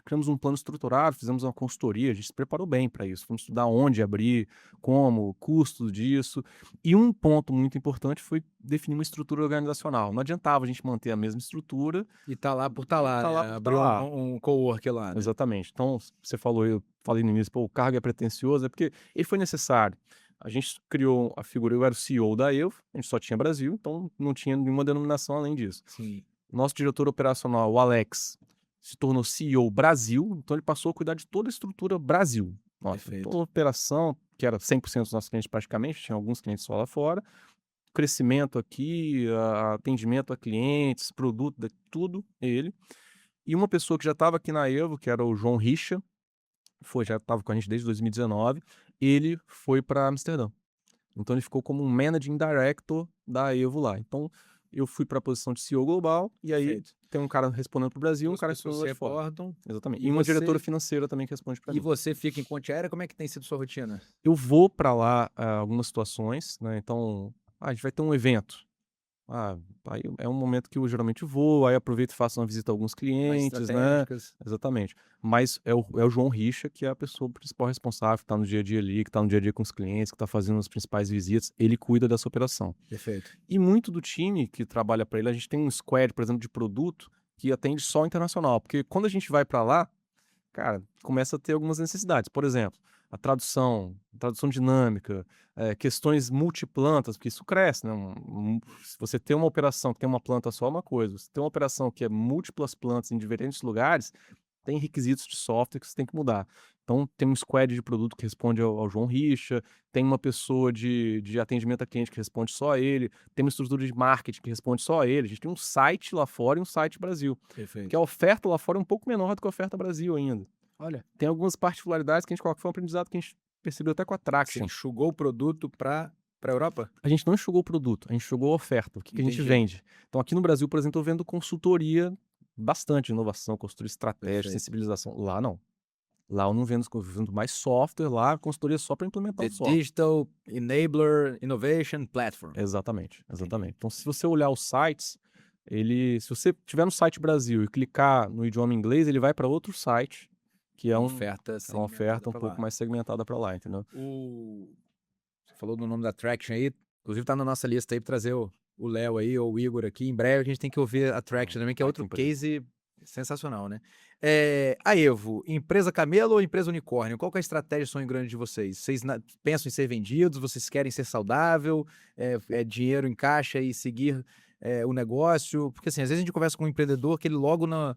criamos um plano estruturado, fizemos uma consultoria, a gente se preparou bem para isso. Fomos estudar onde abrir, como, custo disso. E um ponto muito importante foi definir uma estrutura organizacional. Não adiantava a gente manter a mesma estrutura. E tá lá por tá lá, Tá lá né? por tá Abriu lá. um cowork lá, né? Exatamente. Então, você falou, eu falei no início, pô, o cargo é pretensioso, é porque ele foi necessário. A gente criou a figura, eu era o CEO da Evo, a gente só tinha Brasil, então não tinha nenhuma denominação além disso. Sim. Nosso diretor operacional, o Alex, se tornou CEO Brasil, então ele passou a cuidar de toda a estrutura Brasil. Nossa, Perfeito. toda a operação, que era 100% dos nossos clientes praticamente, tinha alguns clientes só lá fora, crescimento aqui, atendimento a clientes, produto, tudo ele. E uma pessoa que já estava aqui na Evo, que era o João Richa, já estava com a gente desde 2019, ele foi para Amsterdã. Então ele ficou como um Managing Director da Evo lá. Então eu fui para a posição de CEO global e aí Perfeito. tem um cara respondendo para o Brasil, um Duas cara pessoas respondendo se lá de fora. reportam. Exatamente. E E uma você- diretora financeira também que responde para E mim. você fica em ponte aérea, como é que tem sido sua rotina? Eu vou para lá algumas situações, né? Então, a gente vai ter um evento. Aí é um momento que eu geralmente vou, aí aproveito e faço uma visita a alguns Mais clientes, né? estratégicas. Exatamente. Mas é o João Richa, que é a pessoa principal responsável, que tá no dia a dia ali, que tá no dia a dia com os clientes, que tá fazendo as principais visitas, ele cuida dessa operação. Perfeito. E muito do time que trabalha para ele, a gente tem um squad, por exemplo, de produto, que atende só internacional, porque quando a gente vai para lá, cara, começa a ter algumas necessidades. Por exemplo, a tradução dinâmica, questões multiplantas, porque isso cresce, né? Se você tem uma operação que tem uma planta só, é uma coisa. Se tem uma operação que é múltiplas plantas em diferentes lugares, tem requisitos de software que você tem que mudar. Então, tem um squad de produto que responde ao João Richa, tem uma pessoa de atendimento a cliente que responde só a ele, tem uma estrutura de marketing que responde só a ele. A gente tem um site lá fora e um site Brasil. Perfeito. Porque a oferta lá fora é um pouco menor do que a oferta Brasil ainda. Olha, Tem algumas particularidades que a gente coloca, foi um aprendizado que a gente percebeu até com a você Traction. enxugou o produto para a Europa? A gente não enxugou o produto, a gente enxugou a oferta, o que a gente Entendi. vende. Então aqui no Brasil, por exemplo, eu vendo consultoria, bastante inovação, consultoria estratégica, Perfeito. sensibilização. Lá não. Lá eu não vendo, eu vendo mais software, lá consultoria só para implementar The o software. Digital Enabler Innovation Platform. Exatamente. Então se você olhar os sites, se você tiver no site Brasil e clicar no idioma inglês, ele vai para outro site, que é Uma uma oferta oferta um pra pouco lá. mais segmentada para lá, entendeu? Você falou do nome da Traction aí, inclusive tá na nossa lista aí pra trazer o Léo aí, ou o Igor aqui. Em breve a gente tem que ouvir a Traction também, que é Vai, outro tem empresa. case sensacional, né? A Evo, empresa camelo ou empresa unicórnio? Qual que é a estratégia sonho grande de vocês? Vocês pensam em ser vendidos? Vocês querem ser saudável? Dinheiro em caixa e seguir o negócio? Porque assim, às vezes a gente conversa com um empreendedor que ele logo no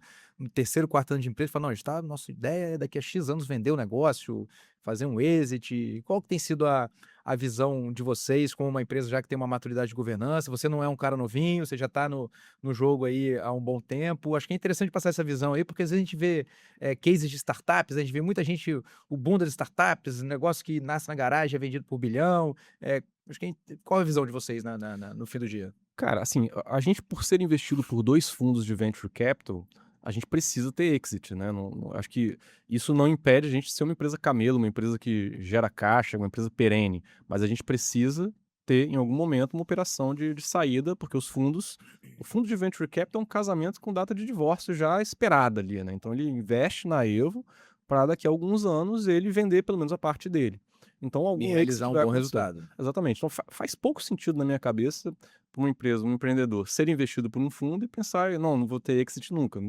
terceiro, quarto ano de empresa fala, não, nossa ideia é daqui a X anos vender o negócio, fazer um exit. Qual que tem sido a visão de vocês como uma empresa já que tem uma maturidade de governança? Você não é um cara novinho, você já está no jogo aí há um bom tempo. Acho que é interessante passar essa visão aí, porque às vezes a gente vê cases de startups, a gente vê muita gente, o boom das startups, negócio que nasce na garagem, é vendido por bilhão. Acho que qual é a visão de vocês no fim do dia? Cara, assim, a gente, por ser investido por 2 fundos de venture capital, a gente precisa ter exit, né? Acho que isso não impede a gente de ser uma empresa camelo, uma empresa que gera caixa, uma empresa perene, mas a gente precisa ter, em algum momento, uma operação de saída, porque o fundo de Venture Capital é um casamento com data de divórcio já esperada ali, né? Então ele investe na Evo para daqui a alguns anos ele vender pelo menos a parte dele. Então E algum realizar exit um vai bom acontecer. resultado. Exatamente. Então faz pouco sentido na minha cabeça para uma empresa, um empreendedor, ser investido por um fundo e pensar, não vou ter exit nunca.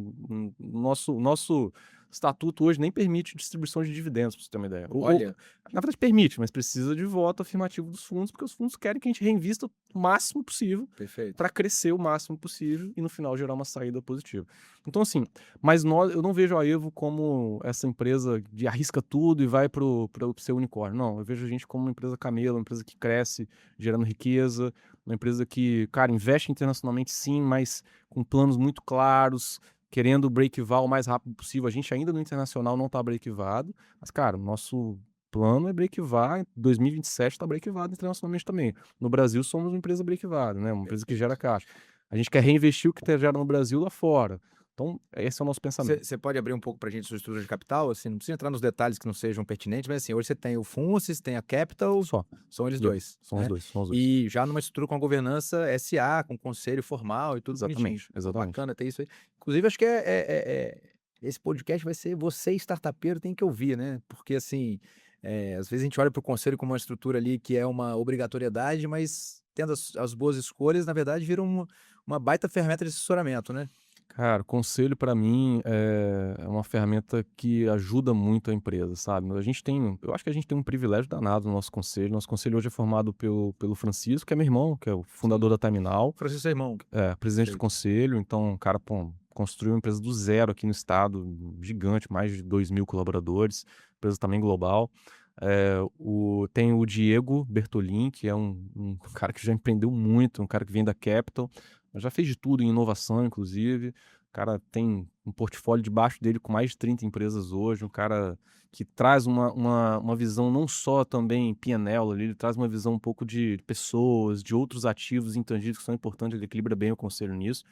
Nosso estatuto hoje nem permite distribuição de dividendos, para você ter uma ideia. Olha, Na verdade permite, mas precisa de voto afirmativo dos fundos, porque os fundos querem que a gente reinvista o máximo possível perfeito. para crescer o máximo possível e no final gerar uma saída positiva. Então assim, mas eu não vejo a Evo como essa empresa de arrisca tudo e vai para o seu unicórnio. Não, eu vejo a gente como uma empresa camelo, uma empresa que cresce, gerando riqueza, uma empresa que, cara, investe internacionalmente sim, mas com planos muito claros, querendo break-even o mais rápido possível. A gente ainda no internacional não está break-evado, mas, cara, o nosso plano é break-even. Em 2027 está break-even internacionalmente também. No Brasil somos uma empresa break-even, né? Uma empresa que gera caixa. A gente quer reinvestir o que gera no Brasil lá fora. Então, esse é o nosso pensamento. Você pode abrir um pouco para a gente sua estrutura de capital? Assim, não precisa entrar nos detalhes que não sejam pertinentes, mas assim, hoje você tem o Funces, tem a Capital, Só. são eles dois. São né? os dois, são os dois. E já numa estrutura com a governança SA, com conselho formal e tudo bonitinho. Exatamente. Bacana ter isso aí. Inclusive, acho que esse podcast vai ser você, startupeiro, tem que ouvir, né? Porque assim, às vezes a gente olha para o conselho como uma estrutura ali que é uma obrigatoriedade, mas tendo as boas escolhas, na verdade, vira uma baita ferramenta de assessoramento, né? Cara, conselho para mim é uma ferramenta que ajuda muito a empresa, sabe? Eu acho que a gente tem um privilégio danado no nosso conselho. Nosso conselho hoje é formado pelo Francisco, que é meu irmão, que é o fundador da Terminal, Francisco é irmão. presidente do Perfeito. conselho. Então, o cara, construiu uma empresa do zero aqui no estado, gigante, mais de 2.000 colaboradores, empresa também global. Tem o Diego Bertolin, que é um cara que já empreendeu muito, um cara que vem da Capital, já fez de tudo em inovação, inclusive. O cara tem um portfólio debaixo dele com mais de 30 empresas hoje, um cara que traz uma visão não só também P&L ali, ele traz uma visão um pouco de pessoas, de outros ativos intangíveis que são importantes, ele equilibra bem o conselho nisso.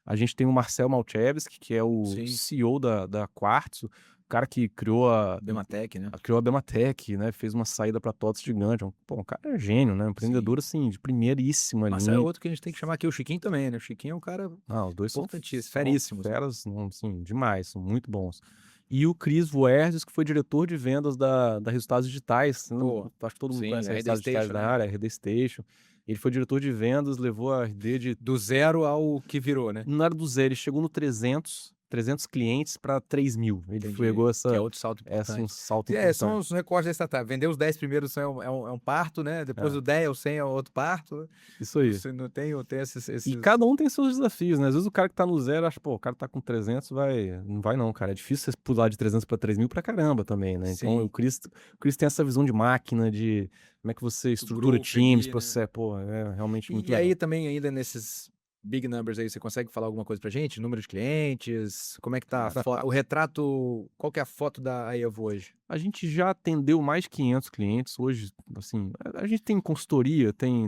A gente tem o Marcel Malchevski, que é o Sim. CEO da Quartzo, o cara que criou a Bematec, né? Bematec, né? Fez uma saída para TOTS gigante. Um cara é gênio, né? Um empreendedor, assim, de primeiríssima Marcelo é linha. outro que a gente tem que chamar aqui, o Chiquinho também, né? O Chiquinho é um cara Os dois importantíssimo, são feríssimos. feras, assim, demais, são muito bons. E o Cris Voerges, que foi diretor de vendas da Resultados Digitais. Acho que todo mundo sim, conhece a a Resultados RD Digitais Station, da né? área, a RD Station. Ele foi diretor de vendas, levou a RD de... Do zero ao que virou, né? Não era do zero, ele chegou no 300 clientes para 3.000. Ele Entendi. pegou Que é outro salto importante. um salto importante. São os recordes da startup. Vender os 10 primeiros é um parto, né? Depois do 10 ao 100 é outro parto. Isso aí. Você não tem esses... E cada um tem seus desafios, né? Às vezes o cara que tá no zero acha, o cara tá com 300, não vai não, cara. É difícil você pular de 300 para 3.000 pra caramba também, né? Então Sim. o Chris tem essa visão de máquina, de como é que você estrutura grupo times, ali, pra né? você, é realmente muito E legal. aí também, ainda nesses big numbers aí, você consegue falar alguma coisa pra gente? Número de clientes? Como é que tá o retrato? Qual que é a foto da Evo hoje? A gente já atendeu mais de 500 clientes. Hoje, assim, a gente tem consultoria, tem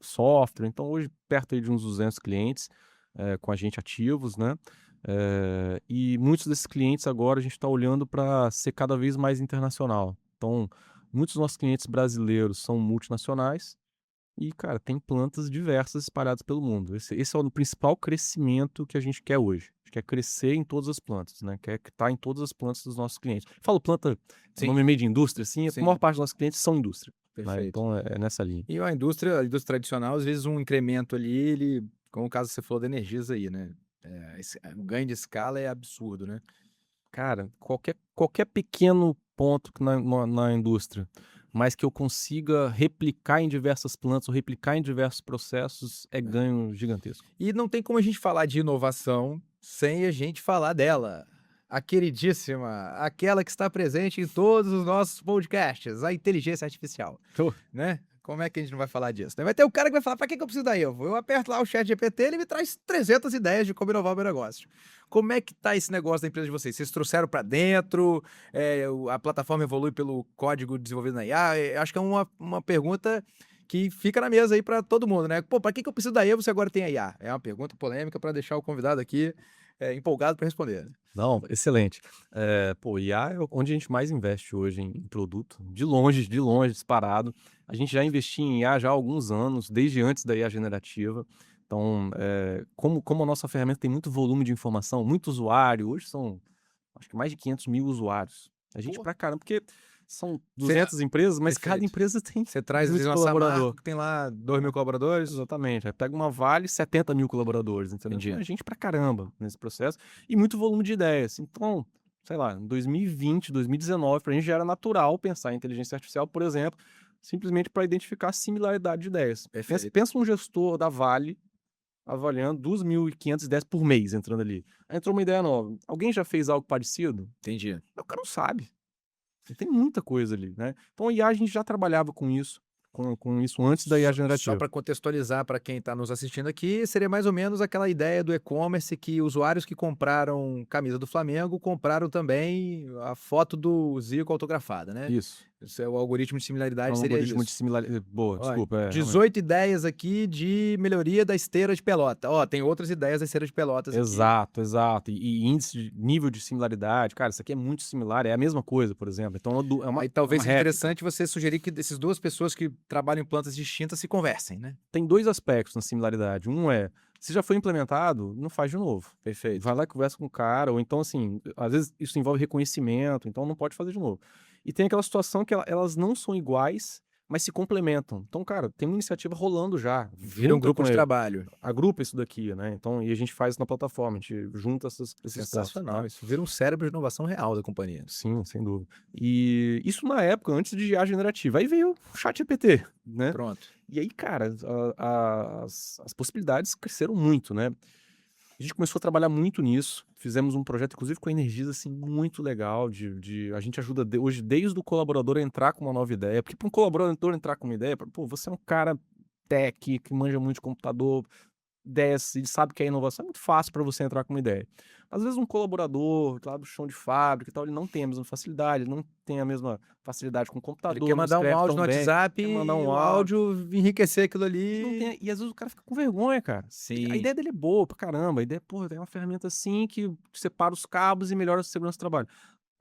software, então hoje perto aí de uns 200 clientes com a gente ativos, né? E muitos desses clientes agora a gente está olhando para ser cada vez mais internacional. Então, muitos dos nossos clientes brasileiros são multinacionais e, cara, tem plantas diversas espalhadas pelo mundo. Esse é o principal crescimento que a gente quer hoje. A gente quer crescer em todas as plantas, né? Quer estar em todas as plantas dos nossos clientes. Falo planta, nome meio de indústria, assim, a maior parte dos nossos clientes são indústria. Né? Perfeito. Então, é nessa linha. E a indústria tradicional, às vezes um incremento ali, ele, como o caso que você falou da Energisa aí, né? O ganho de escala é absurdo, né? Cara, qualquer pequeno ponto na indústria, mas que eu consiga replicar em diversas plantas ou replicar em diversos processos, é ganho gigantesco. E não tem como a gente falar de inovação sem a gente falar dela. A queridíssima, aquela que está presente em todos os nossos podcasts, a inteligência artificial, né? Como é que a gente não vai falar disso? Vai ter o cara que vai falar, para que eu preciso da Evo? Eu aperto lá o chat GPT, ele me traz 300 ideias de como inovar o meu negócio. Como é que tá esse negócio da empresa de vocês? Vocês trouxeram para dentro? A plataforma evolui pelo código desenvolvido na IA? Acho que é uma pergunta que fica na mesa aí para todo mundo, né? Pô, para que eu preciso da Evo se agora tem a IA? É uma pergunta polêmica para deixar o convidado aqui empolgado para responder. Não, excelente. Pô, IA é onde a gente mais investe hoje em produto, de longe, disparado. A gente já investia em IA já há alguns anos, desde antes da IA generativa. Então, como a nossa ferramenta tem muito volume de informação, muito usuário, hoje são, acho que mais de 500 mil usuários. A gente Pô. pra caramba, porque são 200 empresas, mas cada Perfeito. empresa tem Você traz, às muito vezes, uma colaborador. Samarco que tem lá 2.000 colaboradores. Exatamente. Aí pega uma Vale, 70 mil colaboradores, entendeu? Entendi. Então é gente pra caramba nesse processo e muito volume de ideias. Então, sei lá, em 2020, 2019, pra gente já era natural pensar em inteligência artificial, por exemplo, simplesmente para identificar similaridade de ideias. Perfeito. Pensa um gestor da Vale avaliando 2.500 ideias por mês entrando ali. Aí entrou uma ideia nova. Alguém já fez algo parecido? Entendi. O cara não sabe. Tem muita coisa ali, né? Então, a IA, a gente já trabalhava com isso, com isso antes da IA Só generativa. para contextualizar para quem está nos assistindo aqui, seria mais ou menos aquela ideia do e-commerce que usuários que compraram camisa do Flamengo compraram também a foto do Zico autografada, né? Isso. Isso é o algoritmo de É similaridade, um seria algoritmo isso. de similaridade. Boa, Olha, desculpa. Realmente. 18 ideias aqui de melhoria da esteira de pelota. Ó, tem outras ideias da esteira de pelotas aqui. Exato, exato. E índice de nível de similaridade, cara, isso aqui é muito similar, é a mesma coisa, por exemplo. Então é uma, Aí talvez uma seja réplica. interessante você sugerir que essas duas pessoas que trabalham em plantas distintas se conversem, né? Tem dois aspectos na similaridade. Um é, se já foi implementado, não faz de novo. Perfeito. Vai lá e conversa com o cara, ou então, assim, às vezes isso envolve reconhecimento, então não pode fazer de novo. E tem aquela situação que elas não são iguais, mas se complementam. Então, cara, tem uma iniciativa rolando já. Vira um Junta grupo com de ele. trabalho. Agrupa isso daqui, né? Então, e a gente faz na plataforma, a gente junta esses pontos. Sensacional. Né? Isso vira um cérebro de inovação real da companhia. Sim, sem dúvida. E isso na época, antes de IA generativa. Aí veio o ChatGPT, né? Pronto. E aí, cara, as possibilidades cresceram muito, né? A gente começou a trabalhar muito nisso. Fizemos um projeto, inclusive, com a Energisa, assim, muito legal. A gente ajuda hoje, desde o colaborador a entrar com uma nova ideia. Porque para um colaborador entrar com uma ideia, pô, você é um cara tech, que manja muito de computador, ideias, ele sabe que é inovação, é muito fácil para você entrar com uma ideia. Às vezes um colaborador lá do chão de fábrica e tal, ele não tem a mesma facilidade, ele não tem a mesma facilidade com o computador, Ele quer mandar um áudio no WhatsApp quer mandar um e o áudio enriquecer aquilo ali. e às vezes o cara fica com vergonha, cara. Sim. A ideia dele é boa pra caramba, a ideia, pô, tem uma ferramenta assim que separa os cabos e melhora a segurança do trabalho.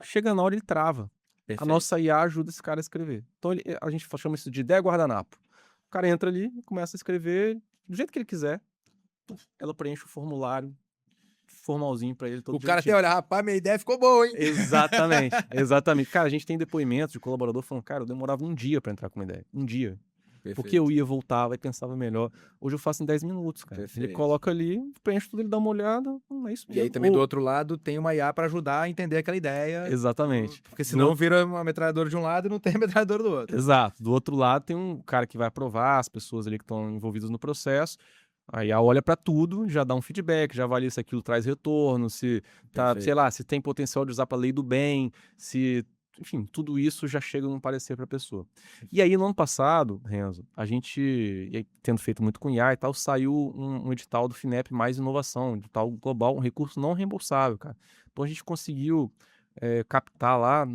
Chega na hora, ele trava. Perfeito. A nossa IA ajuda esse cara a escrever. Então a gente chama isso de ideia guardanapo. O cara entra ali e começa a escrever do jeito que ele quiser. Ela preenche o formulário formalzinho pra ele, todo O cara direitinho. até olha, rapaz, minha ideia ficou boa, hein? Exatamente, exatamente. Cara, a gente tem depoimentos de colaborador falando, cara, eu demorava um dia pra entrar com uma ideia. Um dia. Porque eu ia, voltava e pensava melhor. Hoje eu faço em 10 minutos, cara. Perfeito. Ele coloca ali, preenche tudo, ele dá uma olhada, é isso mesmo. E aí também do outro lado tem uma IA para ajudar a entender aquela ideia. Exatamente. Porque senão vira uma metralhadora de um lado e não tem a metralhadora do outro. Exato. Do outro lado tem um cara que vai aprovar, as pessoas ali que estão envolvidas no processo. A IA olha para tudo, já dá um feedback, já avalia se aquilo traz retorno, se tá, Perfeito. sei lá, se tem potencial de usar para lei do bem, se, enfim, tudo isso já chega num parecer para a pessoa. E aí no ano passado, Renzo, a gente, e aí, tendo feito muito com IA e tal, saiu um edital do FINEP Mais Inovação, um edital global, um recurso não reembolsável, cara. Então a gente conseguiu captar lá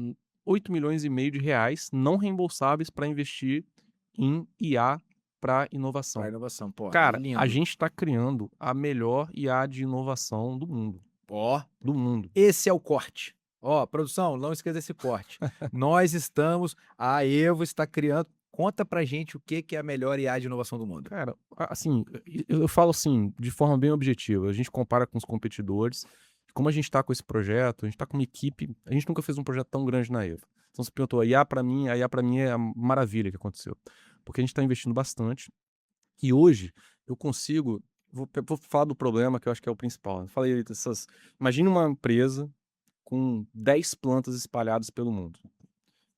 8 milhões e meio de reais não reembolsáveis para investir em IA para inovação. Para inovação, pô. Cara, lindo. a gente está criando a melhor IA de inovação do mundo. Ó, Do mundo. esse é o corte. Ó, produção, não esqueça desse corte. Nós estamos, a Evo está criando. Conta pra gente o que é a melhor IA de inovação do mundo. Cara, assim, eu falo assim, de forma bem objetiva. A gente compara com os competidores. Como a gente está com esse projeto, a gente está com uma equipe. A gente nunca fez um projeto tão grande na Evo. Então você perguntou, a IA para mim é a maravilha que aconteceu. Porque a gente está investindo bastante. E hoje eu consigo. Vou falar do problema que eu acho que é o principal. Eu falei dessas. Imagine uma empresa com 10 plantas espalhadas pelo mundo.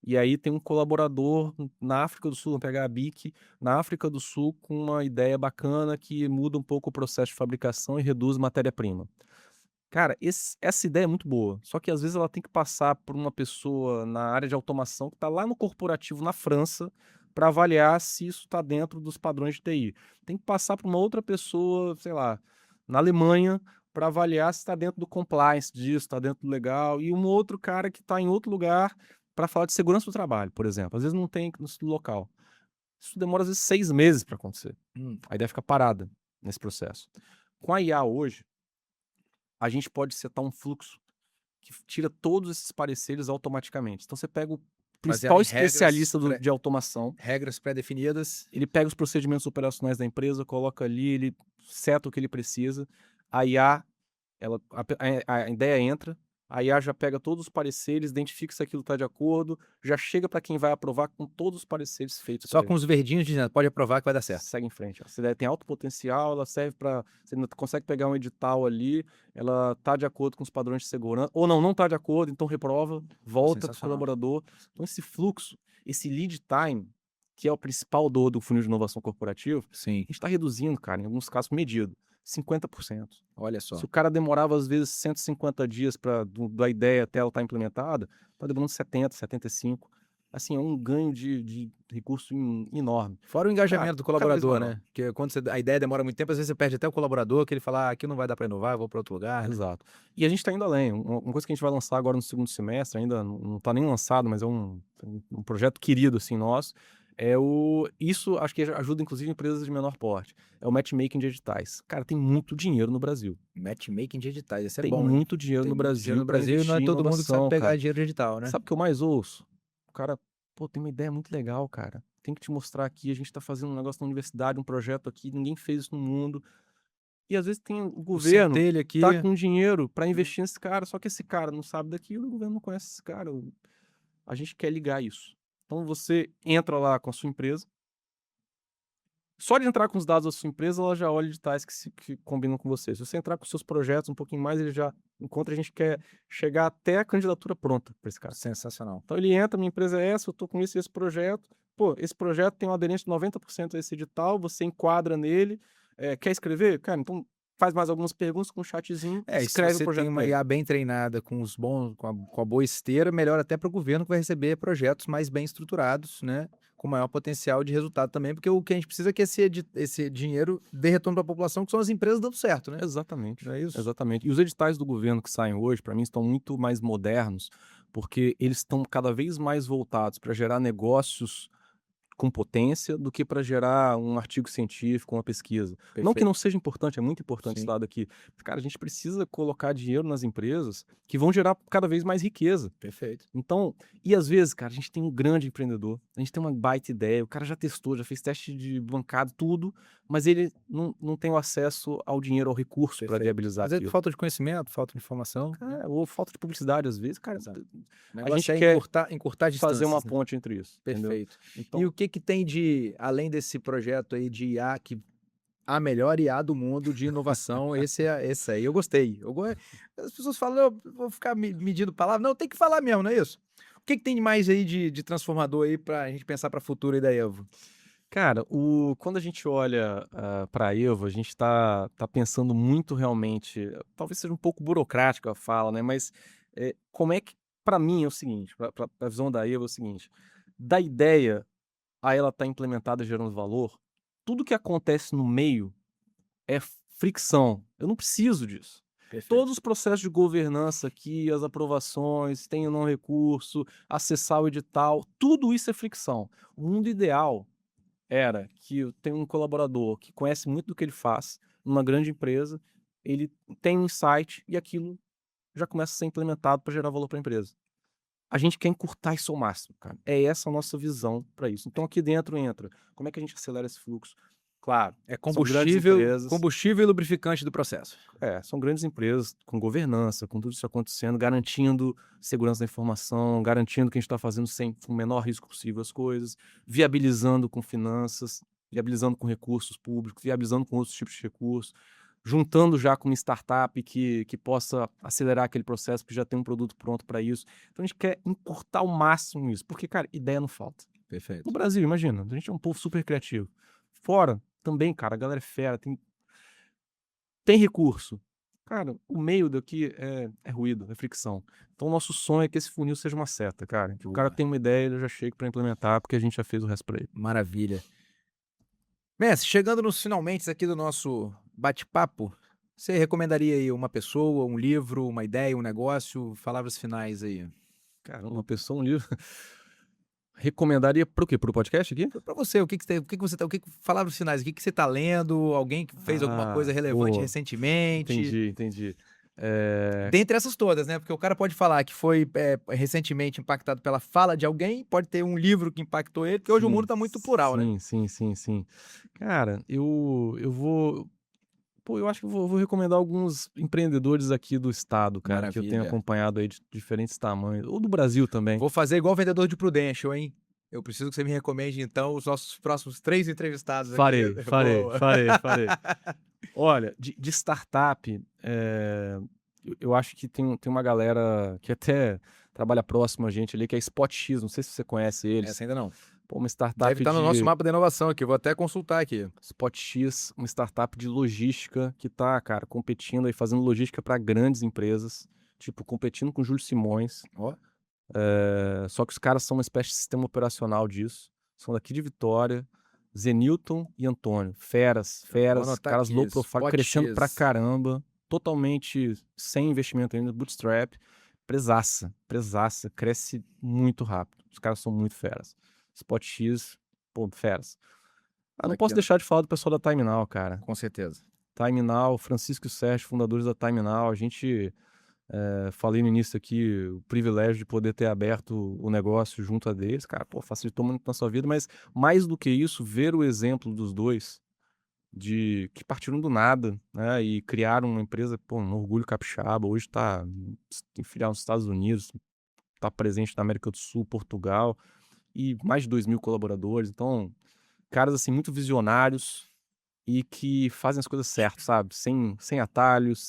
E aí tem um colaborador na África do Sul, vamos pegar a BIC, na África do Sul, com uma ideia bacana que muda um pouco o processo de fabricação e reduz matéria-prima. Cara, essa ideia é muito boa, só que às vezes ela tem que passar por uma pessoa na área de automação que está lá no corporativo na França para avaliar se isso está dentro dos padrões de TI. Tem que passar por uma outra pessoa, sei lá, na Alemanha para avaliar se está dentro do compliance disso, está dentro do legal, e um outro cara que está em outro lugar para falar de segurança do trabalho, por exemplo. Às vezes não tem no local. Isso demora às vezes 6 meses para acontecer. A ideia fica parada nesse processo. Com a IA hoje, a gente pode setar um fluxo que tira todos esses pareceres automaticamente. Então você pega o Baseado principal em regras especialista pré- de automação, regras pré-definidas. ele pega os procedimentos operacionais da empresa, coloca ali, ele seta o que ele precisa, a IA, a ideia entra, a IA já pega todos os pareceres, identifica se aquilo está de acordo, já chega para quem vai aprovar com todos os pareceres feitos. Só com os verdinhos dizendo, pode aprovar que vai dar certo. Segue em frente. Essa ideia tem alto potencial, ela serve para... Você consegue pegar um edital ali, ela tá de acordo com os padrões de segurança, ou não tá de acordo, então reprova, volta para o Sensacional. colaborador. Então esse fluxo, esse lead time, que é o principal do funil de inovação corporativa, Sim, a gente está reduzindo, cara, em alguns casos medido, 50%. olha só. Se o cara demorava, às vezes, 150 dias da ideia até ela estar implementada, tá demorando 70, 75. Assim, é um ganho de recurso enorme. Fora o engajamento Cara, do cada vez colaborador, maior. né? Porque quando a ideia demora muito tempo, às vezes você perde até o colaborador, que ele fala, aqui não vai dar para inovar, eu vou para outro lugar. Né? Exato. E a gente está indo além. Uma coisa que a gente vai lançar agora no segundo semestre, ainda não está nem lançado, mas é um projeto querido assim nosso. Isso acho que ajuda inclusive empresas de menor porte. É o matchmaking de editais. Cara, tem muito dinheiro no Brasil. Matchmaking de editais, isso é Tem bom, hein? muito dinheiro Tem no muito Brasil. dinheiro no pra Brasil e não é investir em todo mundo que sabe inovação, pegar cara. dinheiro de edital, né? Sabe o que eu mais ouço? O cara, pô, tem uma ideia muito legal, cara. Tem que te mostrar aqui. A gente tá fazendo um negócio na universidade, um projeto aqui, ninguém fez isso no mundo. E às vezes tem o governo centelho aqui. tá com dinheiro para investir nesse cara, só que esse cara não sabe daquilo, o governo não conhece esse cara. A gente quer ligar isso. Então você entra lá com a sua empresa. Só de entrar com os dados da sua empresa, ela já olha editais que combinam com você. Se você entrar com seus projetos um pouquinho mais, ele já encontra. A gente quer chegar até a candidatura pronta para esse cara. Sensacional. Então ele entra, minha empresa é essa, eu tô com esse projeto. Pô, esse projeto tem uma aderência de 90% a esse edital, você enquadra nele. Quer escrever? Cara, então faz mais algumas perguntas com um chatzinho, E se escreve o você projeto tem pra uma ele. IA bem treinada, com a boa esteira, melhor até para o governo que vai receber projetos mais bem estruturados, né? Com maior potencial de resultado também, porque o que a gente precisa é que esse dinheiro dê retorno para a população, que são as empresas dando certo, né? Exatamente. Não é isso? Exatamente. E os editais do governo que saem hoje, para mim, estão muito mais modernos, porque eles estão cada vez mais voltados para gerar negócios com potência do que para gerar um artigo científico, uma pesquisa. Não que Perfeito. não seja importante, é muito importante esse Sim. lado aqui. Cara, a gente precisa colocar dinheiro nas empresas que vão gerar cada vez mais riqueza. Perfeito. Então, e às vezes, cara, a gente tem um grande empreendedor, a gente tem uma baita ideia, o cara já testou, já fez teste de bancada, tudo, mas ele não tem o acesso ao dinheiro, ao recurso para Perfeito. viabilizar Às vezes por aquilo. falta de conhecimento, falta de informação. É, ou falta de publicidade, às vezes, cara, Exato. O a negócio gente é quer encurtar fazer uma distâncias, né? ponte entre isso. Entendeu? Perfeito. Então, E o que tem de, além desse projeto aí de IA, que a melhor IA do mundo de inovação, esse aí eu gostei. As pessoas falam, eu vou ficar medindo palavras. Não, tem que falar mesmo, não é isso? O que tem de mais aí de transformador aí pra gente pensar para futuro aí da Evo? cara, quando a gente olha para a Evo, a gente tá pensando muito realmente, talvez seja um pouco burocrático a fala, né? Mas como é que, para mim, é o seguinte, para a visão da Evo é o seguinte, da ideia a ela estar implementada gerando valor, tudo que acontece no meio é fricção. Eu não preciso disso. Perfeito. Todos os processos de governança aqui, as aprovações, tem o não recurso, acessar o edital, tudo isso é fricção. O mundo ideal era que eu tenho um colaborador que conhece muito do que ele faz, numa grande empresa, ele tem um insight e aquilo já começa a ser implementado para gerar valor para a empresa. A gente quer encurtar isso ao máximo, cara. É essa a nossa visão para isso. Então aqui dentro entra, como é que a gente acelera esse fluxo? Claro, É são grandes empresas. combustível e lubrificante do processo. São grandes empresas com governança, com tudo isso acontecendo, garantindo segurança da informação, garantindo que a gente está fazendo com o menor risco possível as coisas, viabilizando com finanças, viabilizando com recursos públicos, viabilizando com outros tipos de recursos, juntando já com uma startup que possa acelerar aquele processo, porque já tem um produto pronto para isso. Então a gente quer encurtar ao máximo isso, porque, cara, ideia não falta. Perfeito. No Brasil, imagina, a gente é um povo super criativo. Fora, também, cara, a galera é fera, tem recurso. Cara, o meio daqui é ruído, é fricção. Então o nosso sonho é que esse funil seja uma seta, cara. Que o cara Boa. tem uma ideia, ele já chega para implementar, porque a gente já fez o resto para ele. Maravilha. Mestre, chegando nos finalmente aqui do nosso bate-papo, você recomendaria aí uma pessoa, um livro, uma ideia, um negócio? Palavras finais aí. Cara, uma pessoa, um livro. Recomendaria pro quê? Pro podcast aqui? Para você, palavras finais, o que você tá lendo? Alguém que fez alguma coisa relevante boa. recentemente? Entendi. Dentre essas todas, né? Porque o cara pode falar que foi recentemente impactado pela fala de alguém, pode ter um livro que impactou ele, porque hoje o mundo tá muito plural, né? Sim. Cara, eu vou... Pô, eu acho que eu vou recomendar alguns empreendedores aqui do estado, cara, que eu tenho Maravilha. acompanhado aí de diferentes tamanhos, ou do Brasil também. Vou fazer igual o vendedor de Prudential, hein? Eu preciso que você me recomende, então, os nossos próximos 3 entrevistados Farei. aqui. Boa. Olha, de startup, eu acho que tem uma galera que até trabalha próximo a gente ali, que é SpotX, não sei se você conhece eles. Essa ainda não. Pô, uma startup Deve estar no nosso mapa de inovação aqui, vou até consultar aqui. SpotX, uma startup de logística que tá, cara, competindo aí, fazendo logística para grandes empresas, tipo, competindo com o Júlio Simões. Ó. Só que os caras são uma espécie de sistema operacional disso. São daqui de Vitória, Zenilton e Antônio. Feras, caras aqui, low profile, SpotX. crescendo pra caramba, totalmente sem investimento ainda, bootstrap, presaça, cresce muito rápido. Os caras são muito feras. SpotX, pô, feras. Não posso deixar de falar do pessoal da Time Now, cara. Com certeza. Time Now, Francisco e Sérgio, fundadores da Time Now. A gente, falei no início aqui, o privilégio de poder ter aberto o negócio junto a deles. Cara, pô, facilitou muito na sua vida, mas mais do que isso, ver o exemplo dos dois, que partiram do nada, né, e criaram uma empresa, pô, um orgulho capixaba. Hoje tem filial nos Estados Unidos, tá presente na América do Sul, Portugal, e mais de 2.000 colaboradores. Então, caras assim muito visionários e que fazem as coisas certas, sabe? Sem atalhos,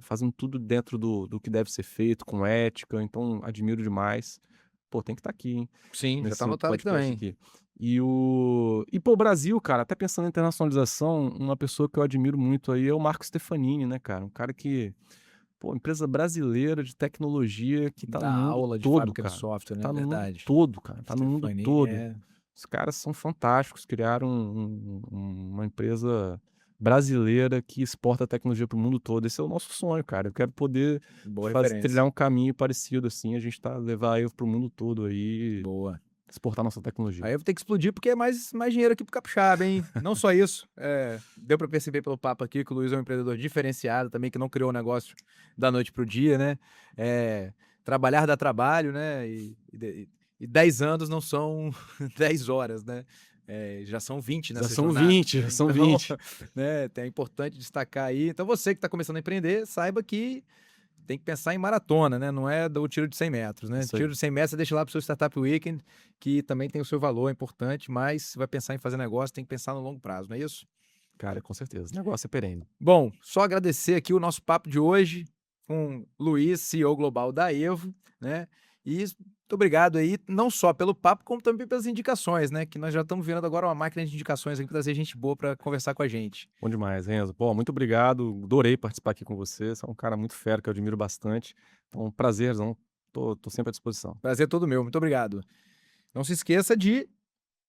fazendo tudo dentro do que deve ser feito, com ética. Então, admiro demais. Pô, tem que estar aqui, hein? Sim, já tá anotado aqui também. E pô, o Brasil, cara, até pensando em internacionalização, uma pessoa que eu admiro muito aí é o Marco Stefanini, né, cara? Um cara que... Pô, empresa brasileira de tecnologia que tá no mundo aula de todo, fábrica cara. de software, né? Tá no mundo Verdade. todo, cara. Tá no mundo Stefanini todo. Os caras são fantásticos, criaram uma empresa brasileira que exporta tecnologia pro mundo todo. Esse é o nosso sonho, cara. Eu quero poder trilhar um caminho parecido assim, a gente levar ele pro mundo todo aí. Boa. Exportar nossa tecnologia. Aí eu vou ter que explodir porque é mais dinheiro aqui pro capixaba, hein? Não só isso. Deu pra perceber pelo papo aqui que o Luiz é um empreendedor diferenciado também, que não criou um negócio da noite pro dia, né? Trabalhar dá trabalho, né? E 10 anos não são 10 horas, né? Já são 20 nessa jornada. Já são 20. Né? É importante destacar aí. Então você que está começando a empreender, saiba que tem que pensar em maratona, né? Não é do tiro de 100 metros, né? Tiro de 100 metros você deixa lá pro seu Startup Weekend, que também tem o seu valor, é importante, mas se vai pensar em fazer negócio, tem que pensar no longo prazo, não é isso? Cara, com certeza. O negócio é perene. Bom, só agradecer aqui o nosso papo de hoje com Luiz, CEO global da Evo, né? E muito obrigado aí, não só pelo papo, como também pelas indicações, né? Que nós já estamos vendo agora uma máquina de indicações aqui para trazer gente boa para conversar com a gente. Bom demais, Renzo. Pô, muito obrigado. Adorei participar aqui com você. Você é um cara muito fera, que eu admiro bastante. Então, um prazerzão. Tô sempre à disposição. Prazer todo meu. Muito obrigado. Não se esqueça de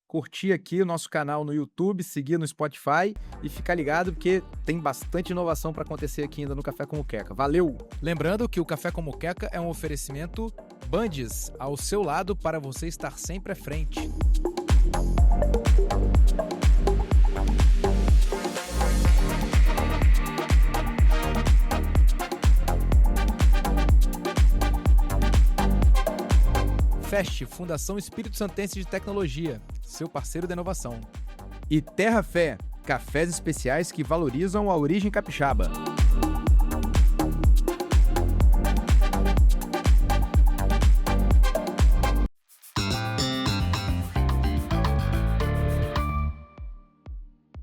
curtir aqui o nosso canal no YouTube, seguir no Spotify e ficar ligado porque tem bastante inovação para acontecer aqui ainda no Café com Muqueca. Valeu! Lembrando que o Café com Muqueca é um oferecimento Bandes, ao seu lado para você estar sempre à frente. FEST, Fundação Espírito Santense de Tecnologia, seu parceiro da inovação. E Terra Fé, cafés especiais que valorizam a origem capixaba.